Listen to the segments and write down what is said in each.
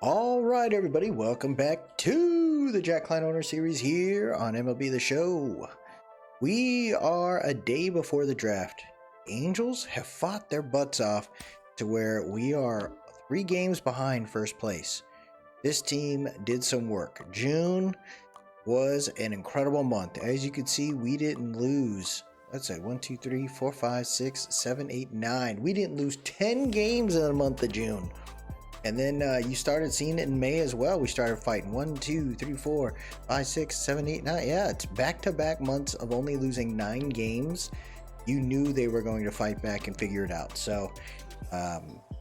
All right, everybody, welcome back to the Klein Owner Series here on MLB The Show. We are a day before the draft. Angels have fought their butts off to where we are 3 games behind first place. This team did some work. June was an incredible month. As you can see, we didn't lose. Let's say 1, 2, 3, 4, 5, 6, 7, 8, 9. We didn't lose 10 games in the month of June. And then you started seeing it in May as well. We started fighting 1, 2, 3, 4, 5, 6, 7, 8, 9. Yeah, it's back-to-back months of only losing 9 games. You knew they were going to fight back and figure it out. So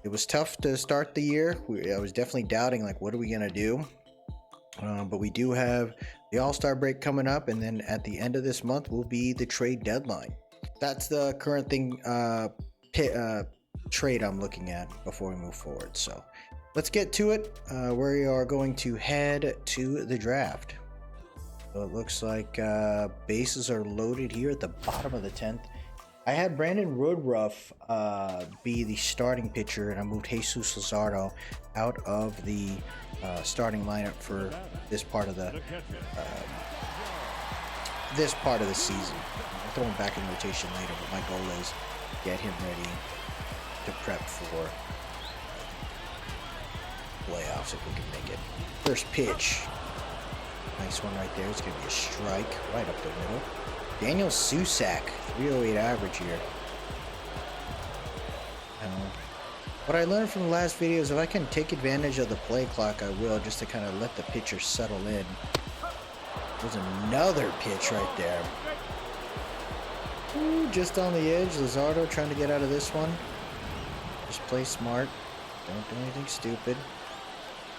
it was tough to start the year. I was definitely doubting, like, what are we going to do? But we do have the All-Star break coming up. And then at the end of this month will be the trade deadline. That's the current thing, trade I'm looking at before we move forward. So let's get to it. We are going to head to the draft. So it looks like bases are loaded here at the bottom of the 10th. I had Brandon Woodruff be the starting pitcher, and I moved Jesus Luzardo out of the starting lineup for this part of the season. I'll throw him back in rotation later, but my goal is get him ready to prep for playoffs if we can make it. First pitch, nice one right there. It's gonna be a strike right up the middle. Daniel Susac, 308 average here. What I learned from the last video is if I can take advantage of the play clock, I will, just to kind of let the pitcher settle in. There's another pitch right there. Ooh, just on the edge. Luzardo trying to get out of this one. Just play smart. Don't do anything stupid.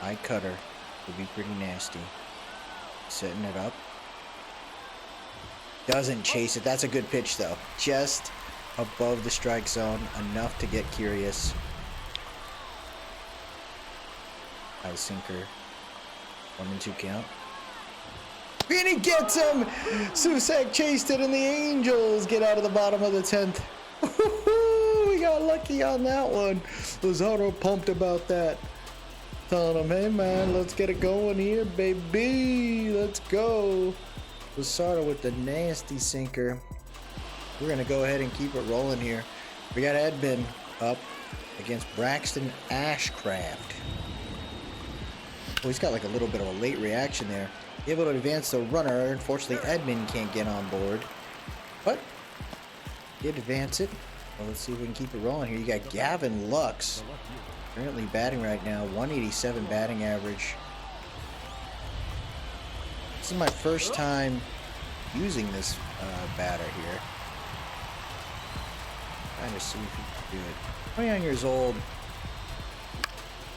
High cutter would be pretty nasty. Setting it up. Doesn't chase it. That's a good pitch though. Just above the strike zone. Enough to get curious. High sinker. 1 and 2 count. And he gets him! Susac chased it and the Angels get out of the bottom of the 10th. We got lucky on that one. Luzardo pumped about that. Telling him, hey man, let's get it going here, baby. Let's go. Luzardo with the nasty sinker. We're going to go ahead and keep it rolling here. We got Edmund up against Braxton Ashcraft. Oh, he's got like a little bit of a late reaction there. Able to advance the runner. Unfortunately, Edmund can't get on board. But did advance it. Well, let's see if we can keep it rolling here. You got Gavin Lux currently batting right now. 187 batting average. This is my first time using this batter here. Trying to see if he can do it. 29 years old.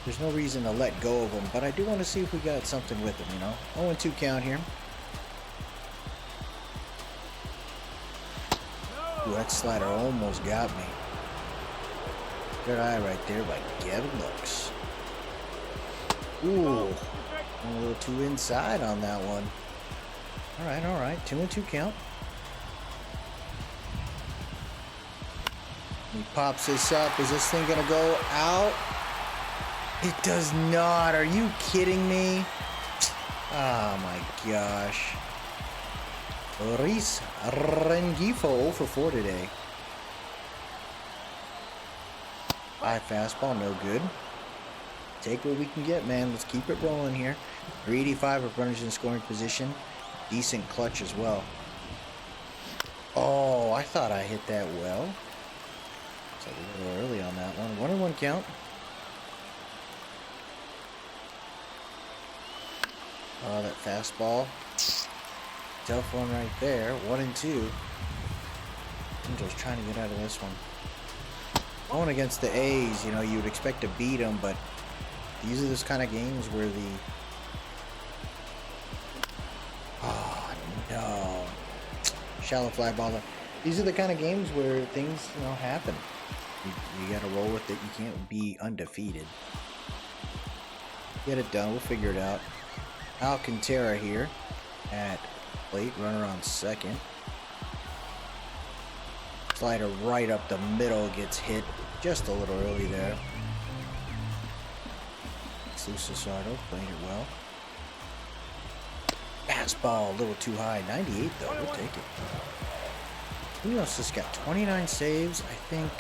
There's no reason to let go of him, but I do want to see if we got something with him, you know. 0-2 count here. Ooh, that slider almost got me. Good eye right there by Gavin Lux. Ooh, a little too inside on that one. All right. 2-2 count. He pops this up. Is this thing gonna go out? It does not. Are you kidding me? Oh my gosh. Reese Rengifo 0 for 4 today. High fastball, no good. Take what we can get, man. Let's keep it rolling here. 385 of runners in scoring position. Decent clutch as well. Oh, I thought I hit that well. It's a little early on that one. 1-1 count. Oh, that fastball. Tough one right there. 1-2. Angels trying to get out of this one. Going against the A's, you know, you would expect to beat them, but these are those kind of games where the... Oh, no. Shallow fly baller. These are the kind of games where things, you know, happen. You got to roll with it. You can't be undefeated. Get it done. We'll figure it out. Alcantara here at plate, runner on second. Slider right up the middle, gets hit just a little early there. Nice, Lucisardo playing it well. Fastball a little too high. 98 though, we'll take it. Who else has got 29 saves? I think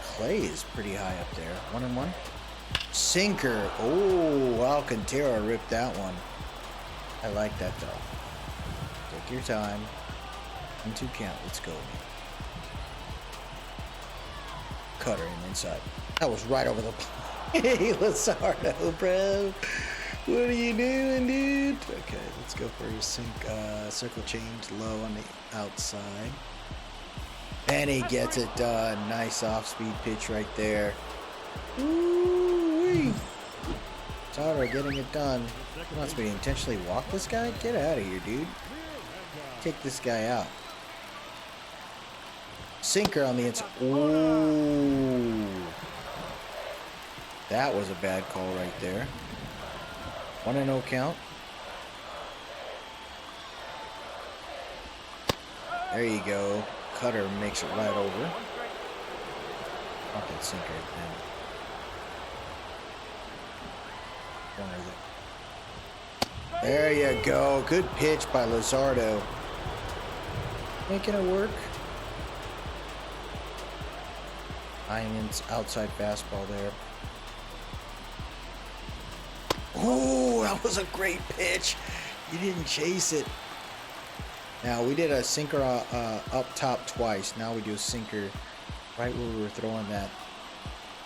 Clay is pretty high up there. 1-1. Sinker. Oh, Alcantara ripped that one. I like that though. Take your time. 1-2 count. Let's go. Cutter in inside. That was right over the plate. Hey, Luzardo, bro. What are you doing, dude? Okay, let's go for your circle change low on the outside. And he gets it done. Nice off-speed pitch right there. Woo-wee. Luzardo getting it done. He wants me to intentionally walk this guy? Get out of here, dude. Take this guy out. Sinker on the inside. Ooh. That was a bad call right there. 1-0 count. There you go. Cutter makes it right over. Fucking sinker again. There you go. Good pitch by Luzardo. Making it work. Iron's outside fastball there. Oh, that was a great pitch. You didn't chase it. Now, we did a sinker up top twice. Now we do a sinker right where we were throwing that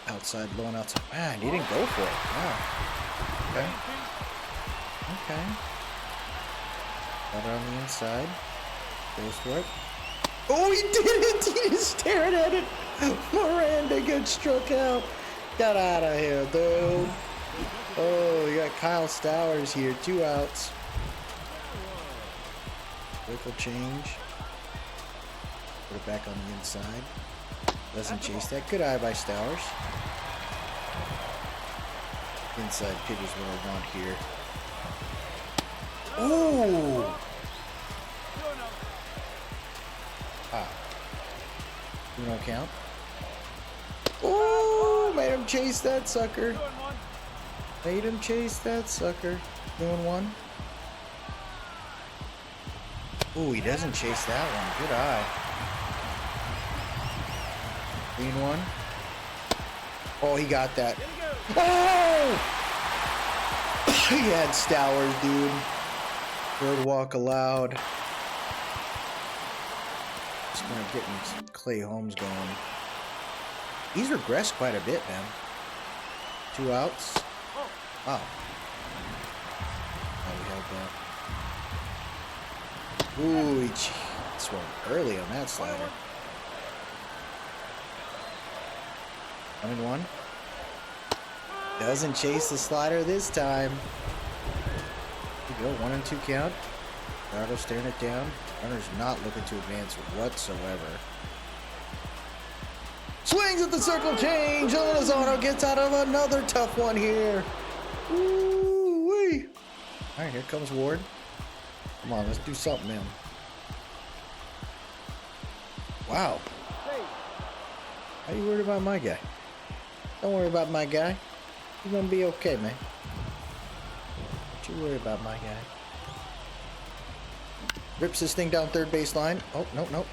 outside, low and outside. Man, you didn't go for it. Wow. Okay. Okay. Got it on the inside. Goes for it. Oh, he did it! He just stared at it. Miranda gets struck out. Get out of here, dude. Oh, you got Kyle Stowers here. 2 outs. Circle change. Put it back on the inside. Doesn't chase that. Good eye by Stowers. Inside pitch is what I want here. Ooh! Ah. 2-0 count. Ooh! Made him chase that sucker. Made him chase that sucker. 2-1. Ooh, he doesn't chase that one. Good eye. 3-1. Oh, he got that. Oh! He had Stowers, dude. Third walk allowed. Just gonna get Clay Holmes going. He's regressed quite a bit, man. 2 outs. Wow. Oh, we held that. Ooh, he swung early on that slider. 1-1. Doesn't chase the slider this time. Here we go, 1-2 count. Gardo staring it down. Runner's not looking to advance whatsoever. Swings at the circle change. Lozano gets out of another tough one here. Woo-wee. All right, here comes Ward. Come on, let's do something, man. Wow. How you worried about my guy? Don't worry about my guy. He's gonna be okay, man. Don't you worry about my guy. Rips this thing down third baseline. Oh, nope.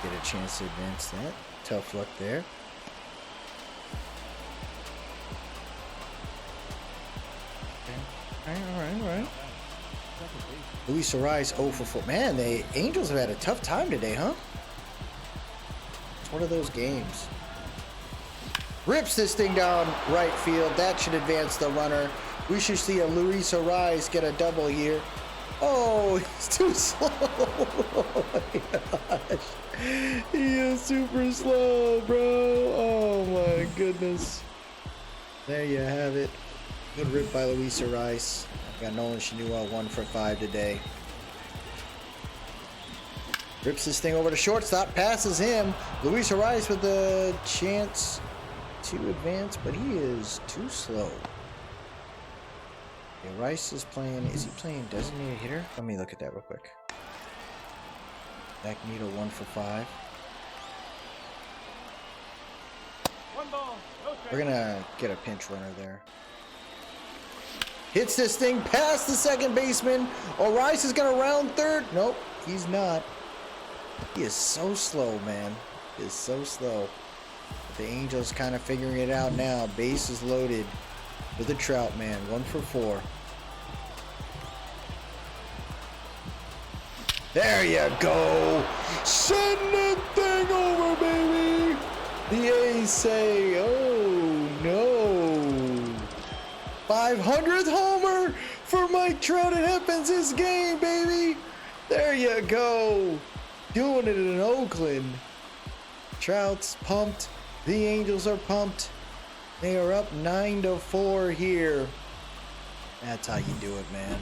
Get a chance to advance that. Tough luck there. Okay. All right. Luis Ariz 0 for 4. Man, the Angels have had a tough time today, huh? It's one of those games. Rips this thing down right field. That should advance the runner. We should see a Luis Ariz get a double here. Oh, he's too slow. Oh my gosh. He is super slow, bro. Oh my goodness. There you have it. Good rip by Luis Ariz. Got Nolan Shinua 1 for 5 today. Rips this thing over to shortstop. Passes him. Luis Ariz with the chance to advance, but he is too slow. Okay, Rice is playing. Is he playing designated hitter? Let me look at that real quick. Magneto 1 for 5. We're gonna get a pinch runner there. Hits this thing past the second baseman. O'Rice is gonna round third. Nope, he's not. He is so slow, man. He is so slow. The Angels kind of figuring it out now. Base is loaded with the Trout man. 1 for 4. There you go. Send that thing over, baby. The A's say, oh no. 500th homer for Mike Trout. It happens this game, baby. There you go. Doing it in Oakland. Trout's pumped. The Angels are pumped. They are up 9-4 here. That's how you do it, man.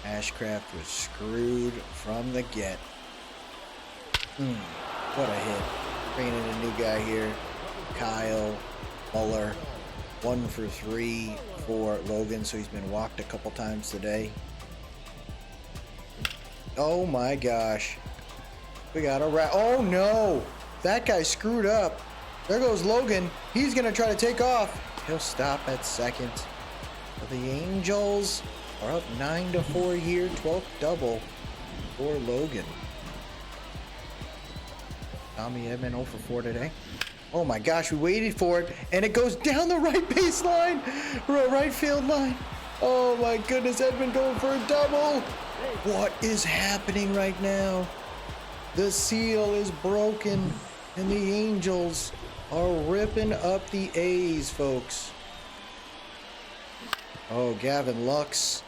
Ashcraft was screwed from the get. What a hit. Bringing in a new guy here. Kyle Muller. 1 for 3 for Logan, so he's been walked a couple times today. Oh my gosh. We got a oh no! That guy screwed up. There goes Logan. He's gonna try to take off. He'll stop at second. But the Angels are up 9-4 here. 12th double for Logan. Tommy Edman 0 for 4 today. Oh my gosh, we waited for it, and it goes down the right baseline, right field line. Oh my goodness, Edman going for a double. What is happening right now? The seal is broken, and the Angels are ripping up the A's, folks. Oh, Gavin Lux.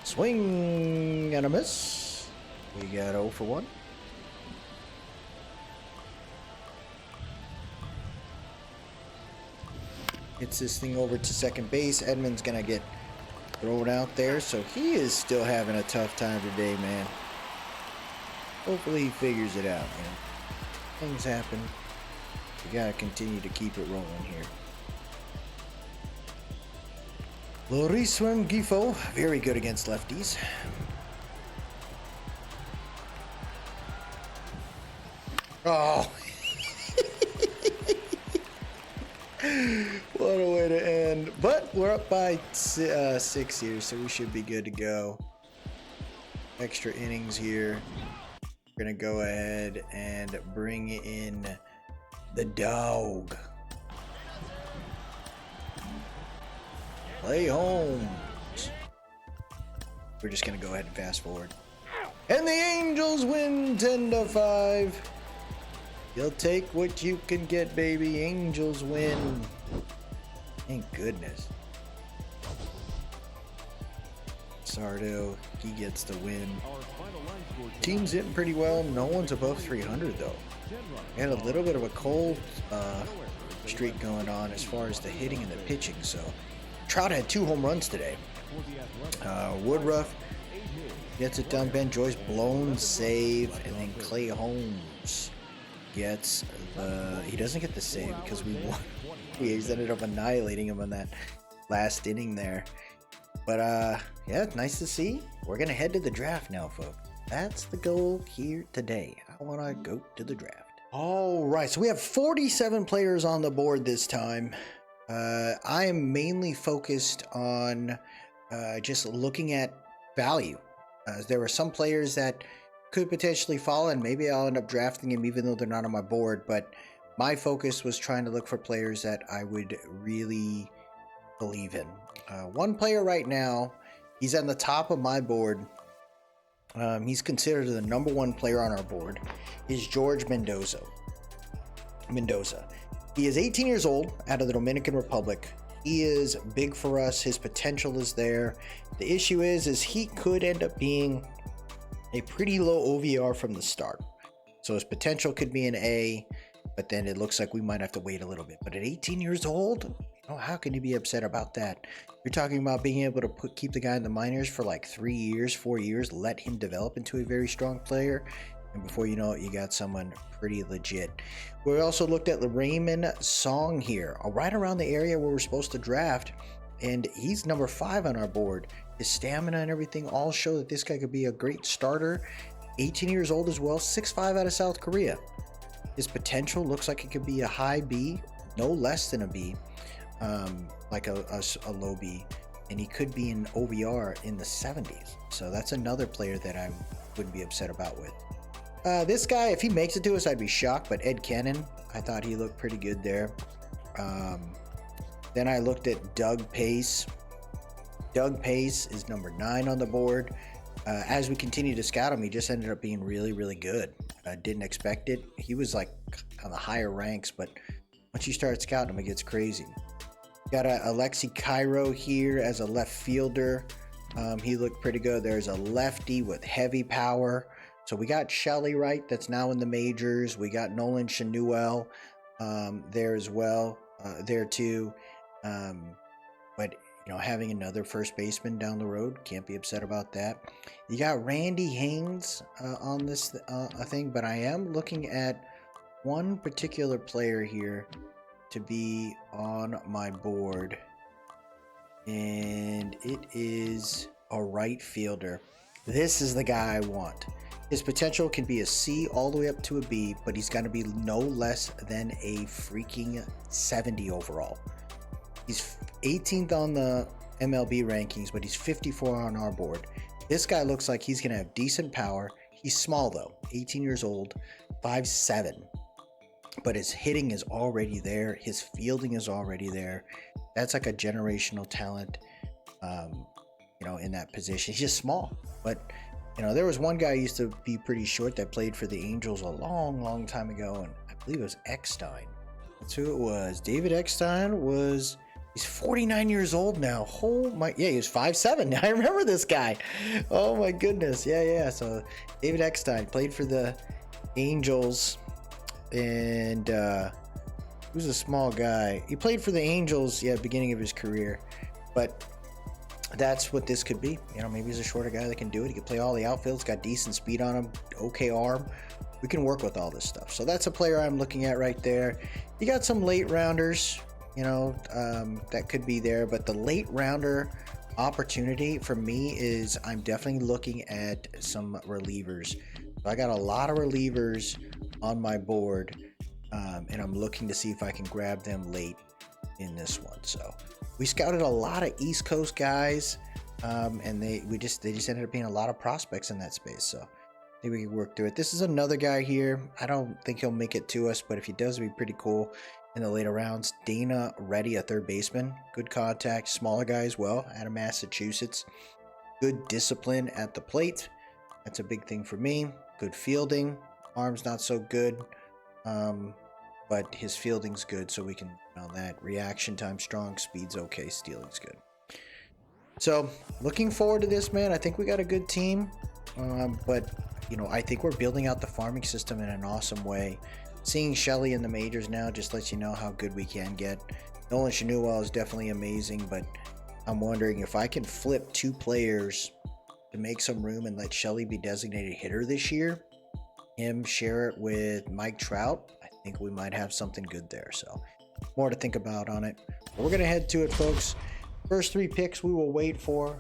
Swing and a miss. We got 0 for 1. Gets this thing over to second base. Edman's gonna get thrown out there, so he is still having a tough time today, man. Hopefully he figures it out, man. Things happen. We gotta continue to keep it rolling here. Loriswem Gifo, very good against lefties. Oh. What a way to end. But we're up by 6 here, so we should be good to go. Extra innings here. We're going to go ahead and bring in the dog. Clay Holmes. We're just going to go ahead and fast forward. And the Angels win 10-5. You'll take what you can get, baby. Angels win. Thank goodness. Sardo, he gets the win. Team's hitting pretty well. No one's above 300 though. We had a little bit of a cold streak going on as far as the hitting and the pitching. So Trout had 2 home runs today. Woodruff gets it done. Ben Joyce blown save, and then Clay Holmes gets he doesn't get the save because we won. We ended up annihilating him in that last inning there. But yeah, it's nice to see. We're gonna head to the draft now, folks. That's the goal here today. I want to go to the draft. All right, so we have 47 players on the board this time. I am mainly focused on just looking at value. There are some players that could potentially fall, and maybe I'll end up drafting them even though they're not on my board. But my focus was trying to look for players that I would really believe in. One player right now, he's on the top of my board. He's considered the #1 player on our board, is George Mendoza. He is 18 years old, out of the Dominican Republic. He is big for us. His potential is there. The issue is he could end up being a pretty low OVR from the start. So his potential could be an A, but then it looks like we might have to wait a little bit. But at 18 years old, how can you be upset about that? You're talking about being able to keep the guy in the minors for like 3 years, 4 years, let him develop into a very strong player, and before you know it, you got someone pretty legit. We also looked at Raymond Song here, right around the area where we're supposed to draft, and he's #5 on our board. His stamina and everything all show that this guy could be a great starter. 18 years old as well, 6'5" out of South Korea. His potential looks like it could be a high B, no less than a B, like a low B, and he could be in OVR in the 70s. So that's another player that I wouldn't be upset about with. This guy, if he makes it to us, I'd be shocked, but Ed Cannon, I thought he looked pretty good there. Then I looked at Doug Pace. Doug Pace is number 9 on the board. As we continue to scout him, he just ended up being really, really good. I didn't expect it. He was like on the higher ranks, but once you start scouting him, it gets crazy. Got a Alexi Cairo here as a left fielder. He looked pretty good. There's a lefty with heavy power. So we got Shelly Wright that's now in the majors. We got Nolan Shanuel there as well, there too. But you know, having another first baseman down the road, can't be upset about that. You got Randy Haynes on this thing, but I am looking at one particular player here to be on my board, and it is a right fielder. This is the guy I want. His potential can be a C all the way up to a B, but he's going to be no less than a freaking 70 overall. He's 18th on the MLB rankings, but he's 54 on our board. This guy looks like he's going to have decent power. He's small though, 18 years old, 5'7", but his hitting is already there. His fielding is already there. That's like a generational talent, you know, in that position. He's just small, but you know, there was one guy who used to be pretty short that played for the Angels a long, long time ago, and I believe it was Eckstein. That's who it was. David Eckstein was, he's 49 years old now. Oh my, yeah, he was 5'7". I remember this guy. Oh my goodness. Yeah. So David Eckstein played for the Angels, and he was a small guy. He played for the Angels, beginning of his career, but that's what this could be. You know, maybe he's a shorter guy that can do it. He can play all the outfields, got decent speed on him, okay arm. We can work with all this stuff. So that's a player I'm looking at right there. You got some late rounders, you know, that could be there, but the late rounder opportunity for me is I'm definitely looking at some relievers. So I got a lot of relievers on my board, and I'm looking to see if I can grab them late in this one. So we scouted a lot of East Coast guys, and they just ended up being a lot of prospects in that space. So I think we can work through it. This is another guy here. I don't think he'll make it to us, but if he does, it'd be pretty cool in the later rounds. Dana Reddy, a third baseman, good contact, smaller guy as well, out of Massachusetts. Good discipline at the plate. That's a big thing for me. Good fielding. Arm's not so good, but his fielding's good, so we can on that. Reaction time strong, speed's okay, stealing's good. So looking forward to this, man. I think we got a good team, but you know, I think we're building out the farming system in an awesome way. Seeing Shelly in the majors now just lets you know how good we can get. Nolan Shanuel is definitely amazing, but I'm wondering if I can flip 2 players to make some room and let Shelly be designated hitter this year, him share it with Mike Trout. I think we might have something good there. So more to think about on it. But we're going to head to it, folks. First 3 picks we will wait for.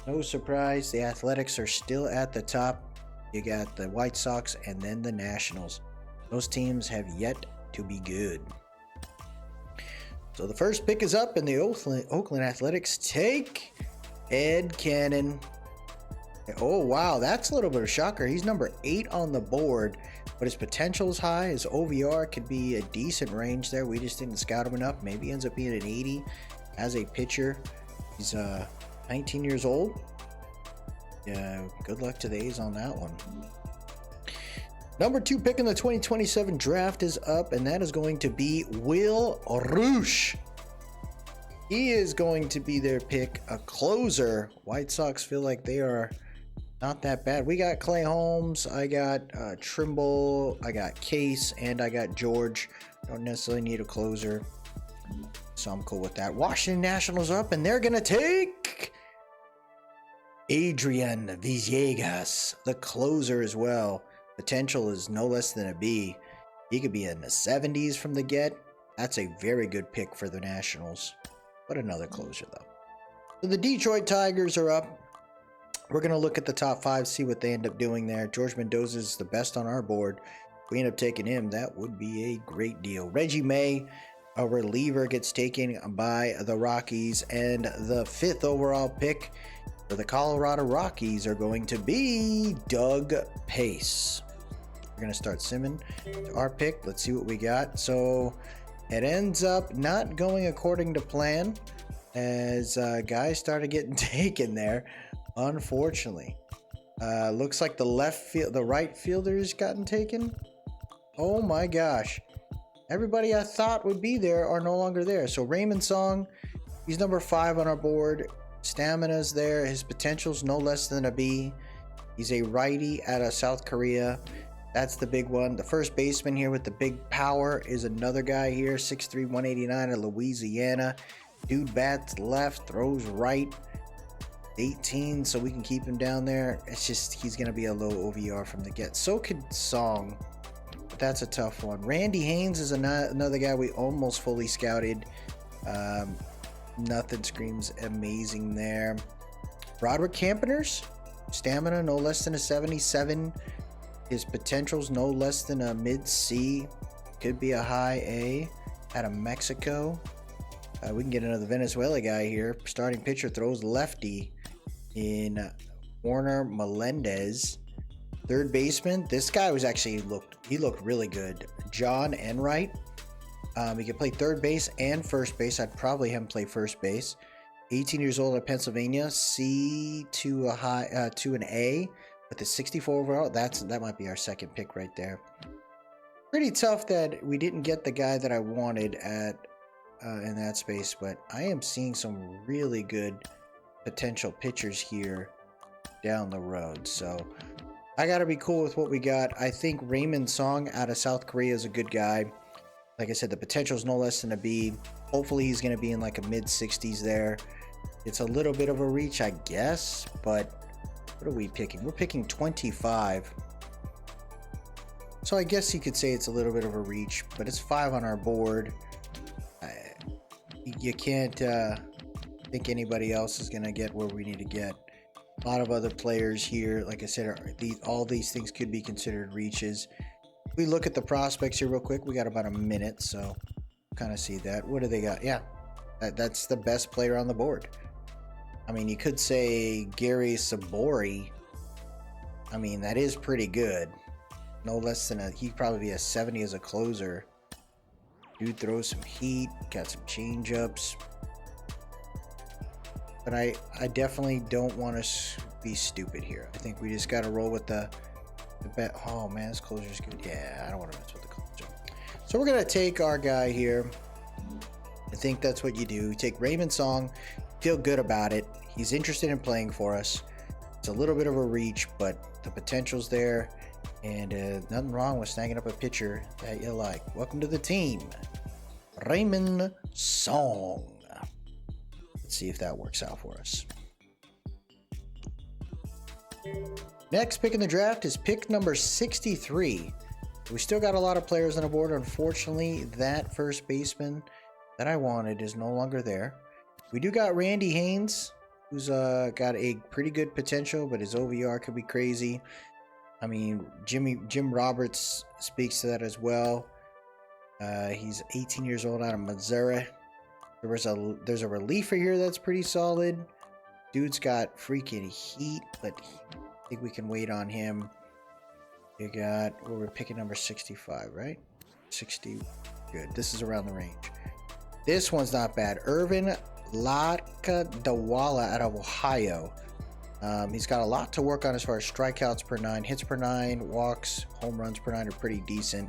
No surprise, the Athletics are still at the top. You got the White Sox and then the Nationals. Those teams have yet to be good. So the first pick is up, and the Oakland Athletics take Ed Cannon. Oh, wow, that's a little bit of a shocker. He's number 8 on the board, but his potential is high. His OVR could be a decent range there. We just didn't scout him enough. Maybe he ends up being an 80 as a pitcher. He's 19 years old. Yeah, good luck to the A's on that one. Number 2 pick in the 2027 draft is up, and that is going to be Will Roosh. He is going to be their pick, a closer. White Sox feel like they are not that bad. We got Clay Holmes, I got Trimble, I got Case, and I got George. Don't necessarily need a closer, so I'm cool with that. Washington Nationals are up, and they're going to take Adrian Villegas, the closer as well. Potential is no less than a B. He could be in the 70s from the get. That's a very good pick for the Nationals, but another closer though. So the Detroit Tigers are up. We're going to look at the top 5, see what they end up doing there. George Mendoza is the best on our board. If we end up taking him, that would be a great deal. Reggie May, a reliever gets taken by the Rockies, and the 5th overall pick for the Colorado Rockies are going to be Doug Pace. We're going to start simming to our pick. Let's see what we got. So it ends up not going according to plan, as guys started getting taken there, unfortunately. Looks like the right fielder's gotten taken. Oh my gosh. Everybody I thought would be there are no longer there. So Raymond Song, he's number 5 on our board. Stamina's there. His potential's no less than a B. He's a righty out of South Korea. That's the big one. The first baseman here with the big power is another guy here, 6'3", 189 of Louisiana. Dude bats left, throws right. 18, so we can keep him down there. It's just he's going to be a low OVR from the get. So could Song. But that's a tough one. Randy Haynes is another guy we almost fully scouted. Nothing screams amazing there. Roderick Campeners, stamina no less than a 77. His potential's no less than a mid C. Could be a high A out of Mexico. We can get another Venezuela guy here. Starting pitcher, throws lefty in Warner Melendez. Third baseman, this guy was actually looked really good. John Enright. He can play third base and first base. I'd probably have him play first base. 18 years old at Pennsylvania. C to an A with a 64 overall. That might be our second pick right there. Pretty tough that we didn't get the guy that I wanted at in that space, but I am seeing some really good potential pitchers here down the road. So I got to be cool with what we got. I think Raymond Song out of South Korea is a good guy. Like I said, the potential is no less than a B. Hopefully he's going to be in like a mid-60s there. It's a little bit of a reach, I guess, but what are we picking? We're picking 25. So I guess you could say it's a little bit of a reach, but it's 5 on our board. You can't think anybody else is going to get where we need to get. A lot of other players here, like I said, all these things could be considered reaches. We look at the prospects here real quick. We got about a minute, so kind of see that. What do they got? Yeah, that's the best player on the board. I mean, you could say Gary Sabori. I mean, that is pretty good. No less than he'd probably be a 70 as a closer. Dude throws some heat, got some change-ups. But I definitely don't want to be stupid here. I think we just got to roll with the bet. Oh man, this closer's good. Yeah, I don't want to mess with the closer. So we're going to take our guy here. I think that's what you do. You take Raymond Song, feel good about it. He's interested in playing for us. It's a little bit of a reach, but the potential's there. And nothing wrong with snagging up a pitcher that you like. Welcome to the team, Raymond Song. Let's see if that works out for us. Next pick in the draft is pick number 63. We still got a lot of players on the board. Unfortunately, that first baseman that I wanted is no longer there. We do got Randy Haynes, who's got a pretty good potential, but his OVR could be crazy. I mean, Jim Roberts speaks to that as well. He's 18 years old out of Missouri. There's a reliever here that's pretty solid. Dude's got freaking heat, but I think we can wait on him. You got, we're picking number 65, right? 60, good. This is around the range. This one's not bad. Irvin Lakadawala out of Ohio. He's got a lot to work on as far as strikeouts per 9, hits per 9, walks, home runs per 9 are pretty decent.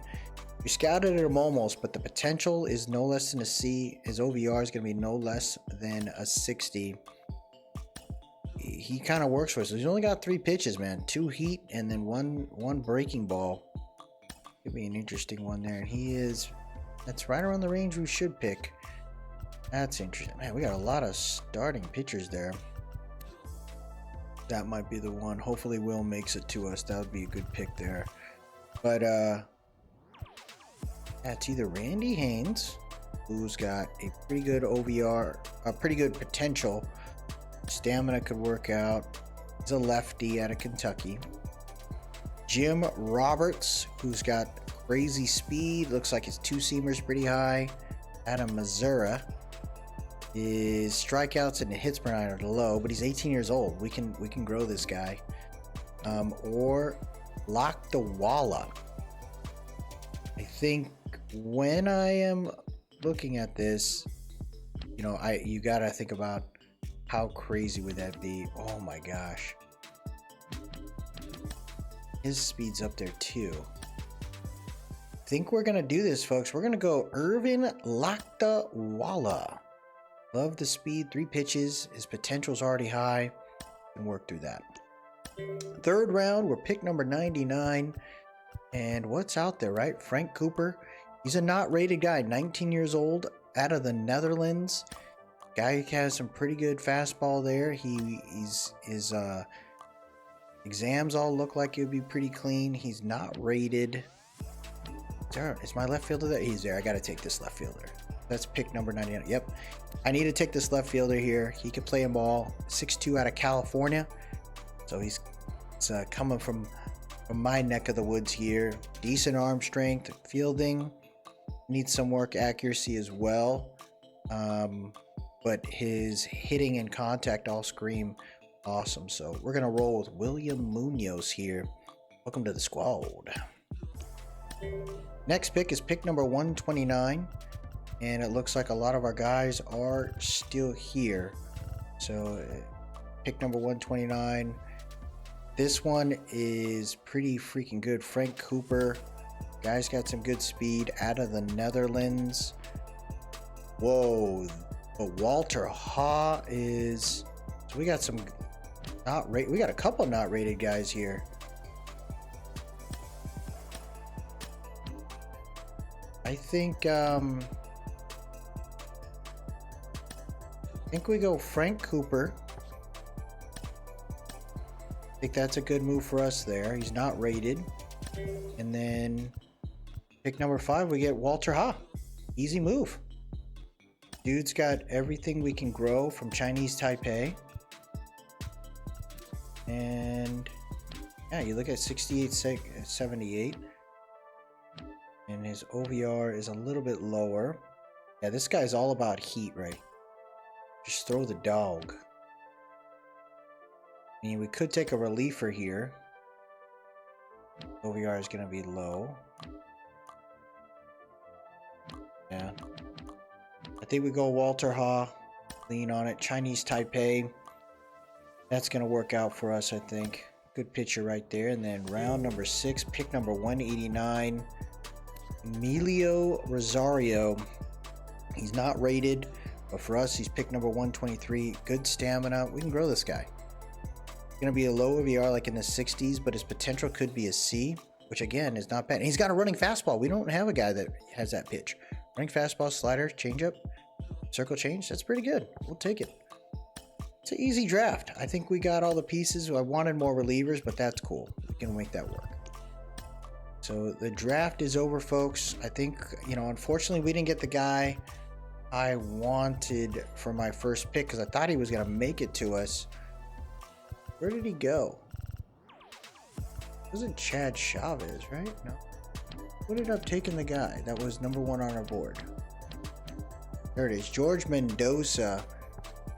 We scouted him almost, but the potential is no less than a C. His OVR is going to be no less than a 60. He kind of works for us. He's only got 3 pitches, man. 2 heat and then one breaking ball. Could be an interesting one there. That's right around the range we should pick. That's interesting. Man, we got a lot of starting pitchers there. That might be the one. Hopefully Will makes it to us. That would be a good pick there. But that's either Randy Haynes, who's got a pretty good OVR, a pretty good potential. Stamina could work out. He's a lefty out of Kentucky. Jim Roberts, who's got crazy speed. Looks like his 2-seamer's pretty high. out of Missouri. His strikeouts and hits per nine are low, but he's 18 years old. We can grow this guy. Or Lockdawalla. I think when I am looking at this, you know, you gotta think about how crazy would that be. Oh my gosh, his speed's up there too. I think we're gonna do this, folks. We're gonna go Irvin Lockdawalla. Love the speed, 3 pitches. His potential's already high. And work through that. Third round, we're pick number 99. And what's out there, right? Frank Cooper. He's a not rated guy, 19 years old, out of the Netherlands. Guy has some pretty good fastball there. His exams all look like it would be pretty clean. He's not rated. Is my left fielder there? He's there. I got to take this left fielder. That's pick number 99. Yep. I need to take this left fielder here. He can play a ball. 6'2" out of California. So he's coming from my neck of the woods here. Decent arm strength. Fielding. Needs some work accuracy as well. But his hitting and contact all scream awesome. So we're going to roll with William Munoz here. Welcome to the squad. Next pick is pick number 129. And it looks like a lot of our guys are still here. So pick number 129. This one is pretty freaking good. Frank Cooper. Guy's got some good speed out of the Netherlands. Whoa. But Walter Ha is... So we got some not rate. We got a couple not rated guys here. I think we go Frank Cooper. I think that's a good move for us there. He's not rated. And then pick number 5, we get Walter Ha. Easy move. Dude's got everything we can grow from Chinese Taipei. And yeah, you look at 68, 78. And his OVR is a little bit lower. Yeah, this guy's all about heat, right? Just throw the dog. I mean, we could take a reliever here. OVR is going to be low. Yeah. I think we go Walter Ha. Lean on it. Chinese Taipei. That's going to work out for us, I think. Good pitcher right there. And then round number 6, pick number 189. Emilio Rosario. He's not rated, but for us, he's pick number 123. Good stamina. We can grow this guy. Going to be a low OVR like in the 60s, but his potential could be a C, which again is not bad. And he's got a running fastball. We don't have a guy that has that pitch. Running fastball, slider, changeup, circle change. That's pretty good. We'll take it. It's an easy draft. I think we got all the pieces. I wanted more relievers, but that's cool. We can make that work. So the draft is over, folks. I think, you know, unfortunately we didn't get the guy I wanted for my first pick because I thought he was going to make it to us. Where did he go? It wasn't Chad Chavez, right? No. Who ended up taking the guy that was number 1 on our board? There it is. George Mendoza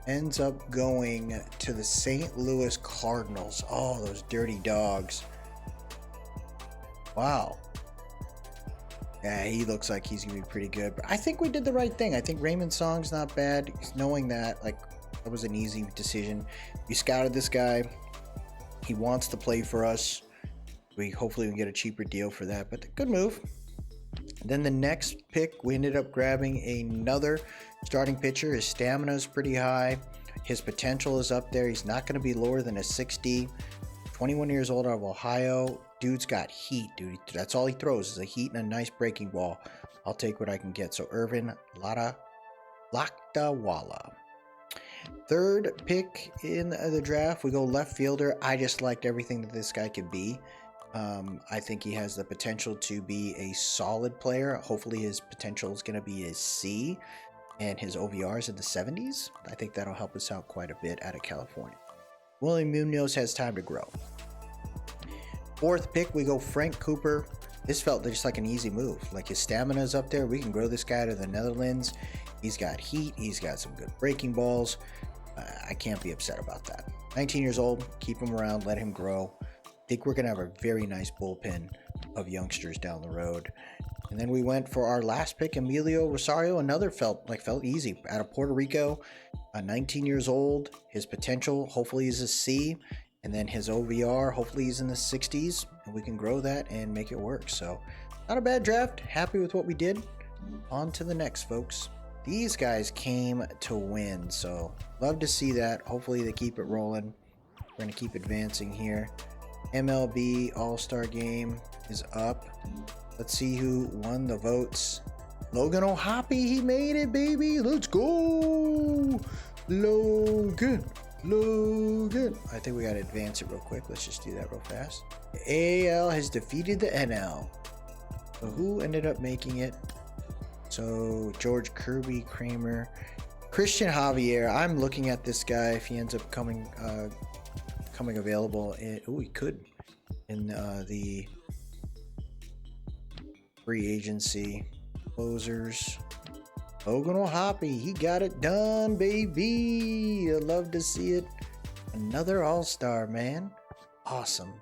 ends up going to the St. Louis Cardinals. Oh, those dirty dogs. Wow. Yeah, he looks like he's going to be pretty good. But I think we did the right thing. I think Raymond Song's not bad. Knowing that, like, that was an easy decision. We scouted this guy. He wants to play for us. Hopefully we can get a cheaper deal for that. But good move. Then the next pick, we ended up grabbing another starting pitcher. His stamina is pretty high. His potential is up there. He's not going to be lower than a 60. 21 years old, out of Ohio. Dude's got heat, dude. That's all he throws is a heat and a nice breaking ball. I'll take what I can get. So Irvin Lockdawalla. Third pick in the draft, we go left fielder. I just liked everything that this guy could be. I think he has the potential to be a solid player. Hopefully his potential is going to be a C, and his OVR is in the 70s. I think that'll help us out quite a bit out of California. William Munoz has time to grow. Fourth pick, we go Frank Cooper. this felt just like an easy move. Like his stamina's up there. We can grow this guy to the Netherlands. He's got heat. He's got some good breaking balls. I can't be upset about that. 19 years old. Keep him around. Let him grow. I think we're going to have a very nice bullpen of youngsters down the road. And then we went for our last pick, Emilio Rosario. Another felt easy. Out of Puerto Rico. 19 years old. His potential, hopefully, is a C. And then his OVR, hopefully he's in the 60s. And we can grow that and make it work. So, not a bad draft. Happy with what we did. On to the next, folks. These guys came to win. So, love to see that. Hopefully they keep it rolling. We're going to keep advancing here. MLB All-Star Game is up. Let's see who won the votes. Logan O'Hoppe, he made it, baby. Let's go. Logan. I think we got to advance it real quick. Let's just do that real fast. The AL has defeated the NL. So who ended up making it? So George Kirby, Kramer, Christian Javier. I'm looking at this guy if he ends up coming available. He could in the free agency. Closers. Logan O'Hoppe, he got it done, baby. I love to see it. Another all-star, man. Awesome.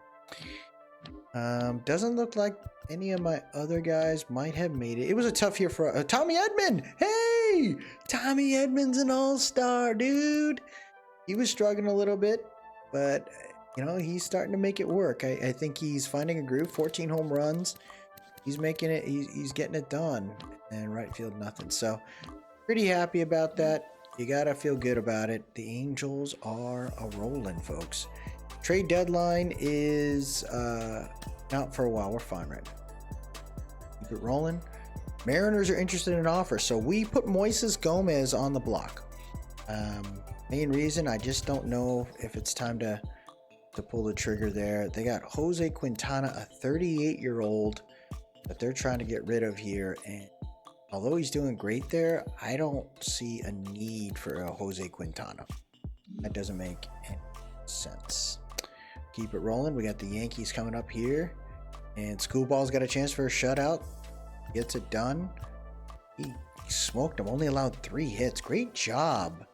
Doesn't look like any of my other guys might have made it. It was a tough year for Tommy Edman. Hey, Tommy Edman's an all-star, dude. He was struggling a little bit, but you know, he's starting to make it work. I think he's finding a groove. 14 home runs. He's making it. He's getting it done. And right field, nothing. So pretty happy about that. You gotta feel good about it. The Angels are a rolling, folks. Trade deadline is out for a while. We're fine right now. Keep it rolling. Mariners are interested in an offer, so we put Moises Gomez on the block. Main reason, I just don't know if it's time to pull the trigger there. They got Jose Quintana, a 38-year-old that they're trying to get rid of here, and although he's doing great there, I don't see a need for a Jose Quintana. That doesn't make any sense. Keep it rolling. We got the Yankees coming up here. And Schoolball's got a chance for a shutout. Gets it done. He smoked him. Only allowed 3 hits. Great job.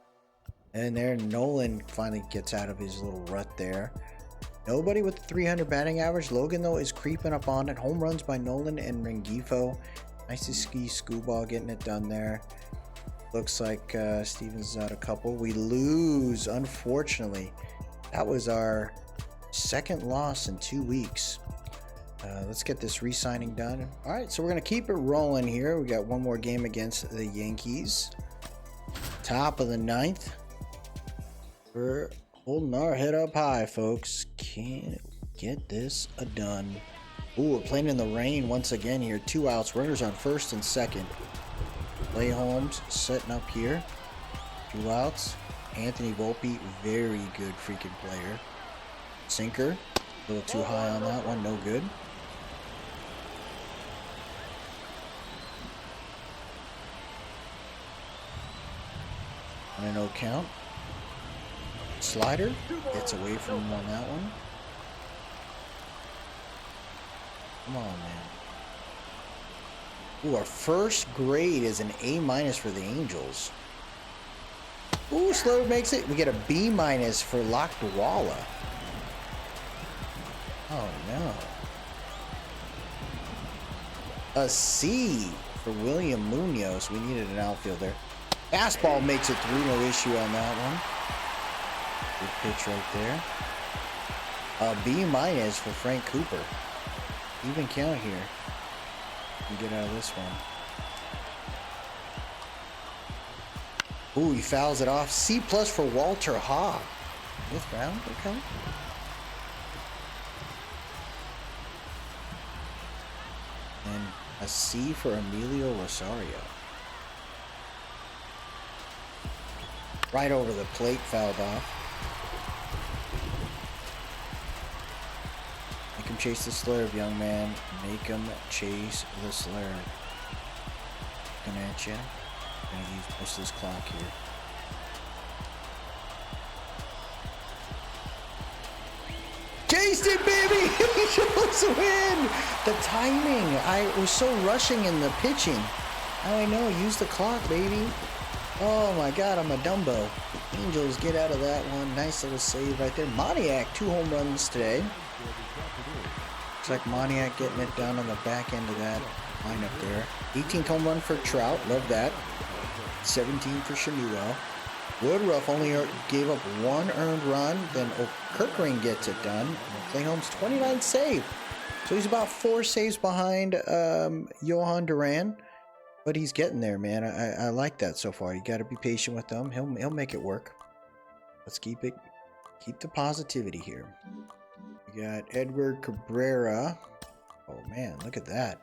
And there, Nolan finally gets out of his little rut there. Nobody with 300 batting average. Logan, though, is creeping up on it. Home runs by Nolan and Rengifo. Nice to see Schoolball getting it done there. Looks like Stevens is out a couple. We lose, unfortunately. That was our second loss in 2 weeks. Let's get this re-signing done. All right, so we're going to keep it rolling here. We got one more game against the Yankees. Top of the 9th. We're holding our head up high, folks. Can't get this done. Ooh, we're playing in the rain once again here. 2 outs. Runners on first and second. Clay Holmes setting up here. 2 outs. Anthony Volpe, very good freaking player. Sinker. A little too high on that one. No good. And a no count. Slider. Gets away from him on that one. Come on, man. Ooh, our first grade is an A- for the Angels. Ooh, Slurve makes it. We get a B- for Lakdawala. Oh, no. A C for William Munoz. We needed an outfielder. Fastball makes it through. No issue on that one. Good pitch right there. A B- for Frank Cooper. Even count here. And get out of this one. Ooh, he fouls it off. C+ for Walter Haw. 5th round, okay. And a C for Emilio Rosario. Right over the plate, fouled off. Make him chase the slurve, young man. Make him chase the slurve. Coming at you. Gonna use most of this clock here. chased it, baby! Angels win! The timing. I was so rushing in the pitching. Now I know. Use the clock, baby. Oh my God, I'm a Dumbo. Angels get out of that one. Nice little save right there. Moniak, 2 home runs today. Looks like Moniak getting it done on the back end of that lineup there. 18th home run for Trout. Love that. 17 for Shemuel. Woodruff only gave up 1 earned run. Then Kirkring gets it done. Clay Holmes 29 save. So he's about 4 saves behind Johan Duran. But he's getting there, man. I like that so far. You got to be patient with him. He'll make it work. Let's keep the positivity here. We got Edward Cabrera. Oh man, look at that.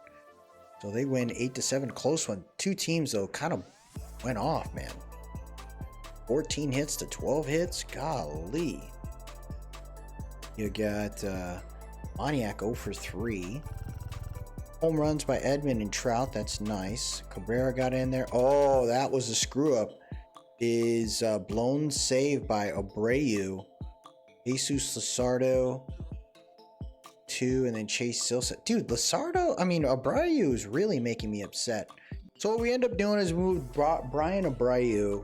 So they win 8-7, close one. 2 teams though kind of went off, man. 14 hits to 12 hits. Golly. You got Moniak 0 for 3. Home runs by Edman and Trout. That's nice. Cabrera got in there. Oh, that was a screw up. Is blown save by Abreu. Jesus Luzardo 2, and then Chase Silsa. Dude, Abreu is really making me upset. So what we end up doing is move Brian Abreu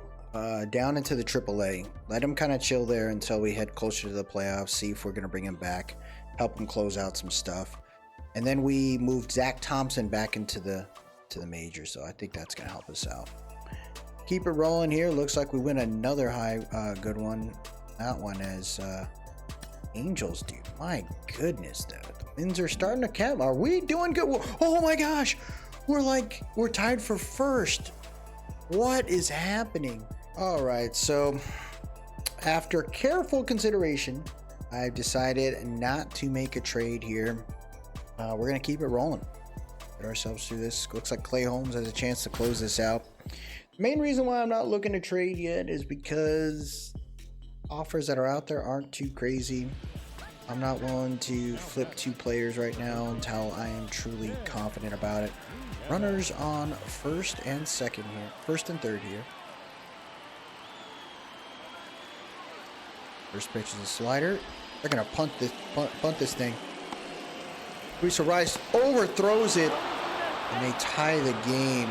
down into the AAA. Let him kind of chill there until we head closer to the playoffs. See if we're going to bring him back. Help him close out some stuff. And then we moved Zach Thompson back into the major, so I think that's gonna help us out. Keep it rolling here. Looks like we win another good one. That one as Angels, dude. My goodness, the wins are starting to count. Are we doing good? Oh my gosh, we're tied for first. What is happening? All right, so after careful consideration, I've decided not to make a trade here. We're going to keep it rolling. Get ourselves through this. Looks like Clay Holmes has a chance to close this out. The main reason why I'm not looking to trade yet is because offers that are out there aren't too crazy. I'm not willing to flip 2 players right now until I am truly confident about it. Runners on first and third here. First pitch is a slider. They're going to punt this thing. Luis Arias overthrows it, and they tie the game.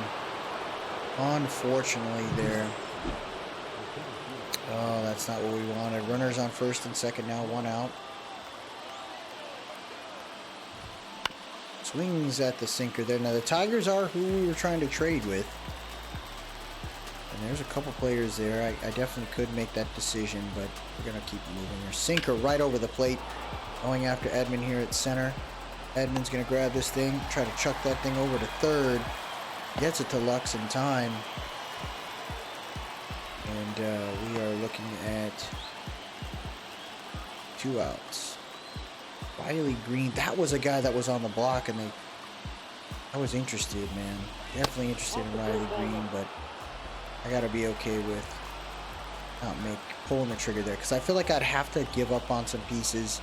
Unfortunately there. Oh, that's not what we wanted. Runners on first and second now, 1 out. Swings at the sinker there. Now the Tigers are who we were trying to trade with. And there's a couple players there. I definitely could make that decision, but we're going to keep moving here. Sinker right over the plate. Going after Edman here at center. Edman's going to grab this thing, try to chuck that thing over to third. Gets it to Lux in time. And we are looking at 2 outs. Riley Green, that was a guy that was on the block, and I was interested, man. Definitely interested in Riley Green, but I got to be okay with not pulling the trigger there, because I feel like I'd have to give up on some pieces.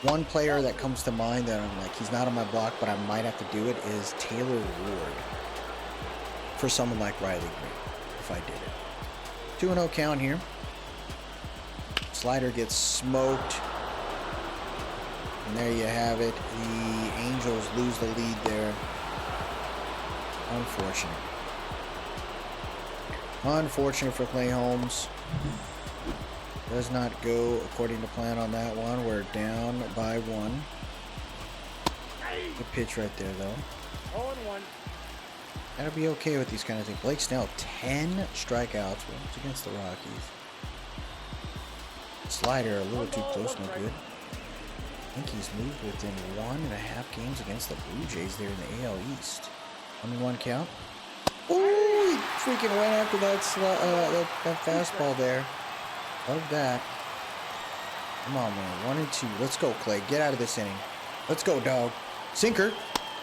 One player that comes to mind that I'm like, he's not on my block, but I might have to do it, is Taylor Ward. For someone like Riley Green, if I did it. 2-0 count here. Slider gets smoked. And there you have it. The Angels lose the lead there. Unfortunate. Unfortunate for Clay Holmes. Does not go according to plan on that one. We're down by 1. Good pitch right there, though. 0-1. Gotta be okay with these kind of things. Blake Snell, 10 strikeouts. Well, it's against the Rockies. Slider a little too close, no good. I think he's moved within 1.5 games against the Blue Jays there in the AL East. 1-1 count. Ooh, he freaking went after that fastball there. Love that. Come on, man. 1-2. Let's go, Clay. Get out of this inning. Let's go, dog. Sinker.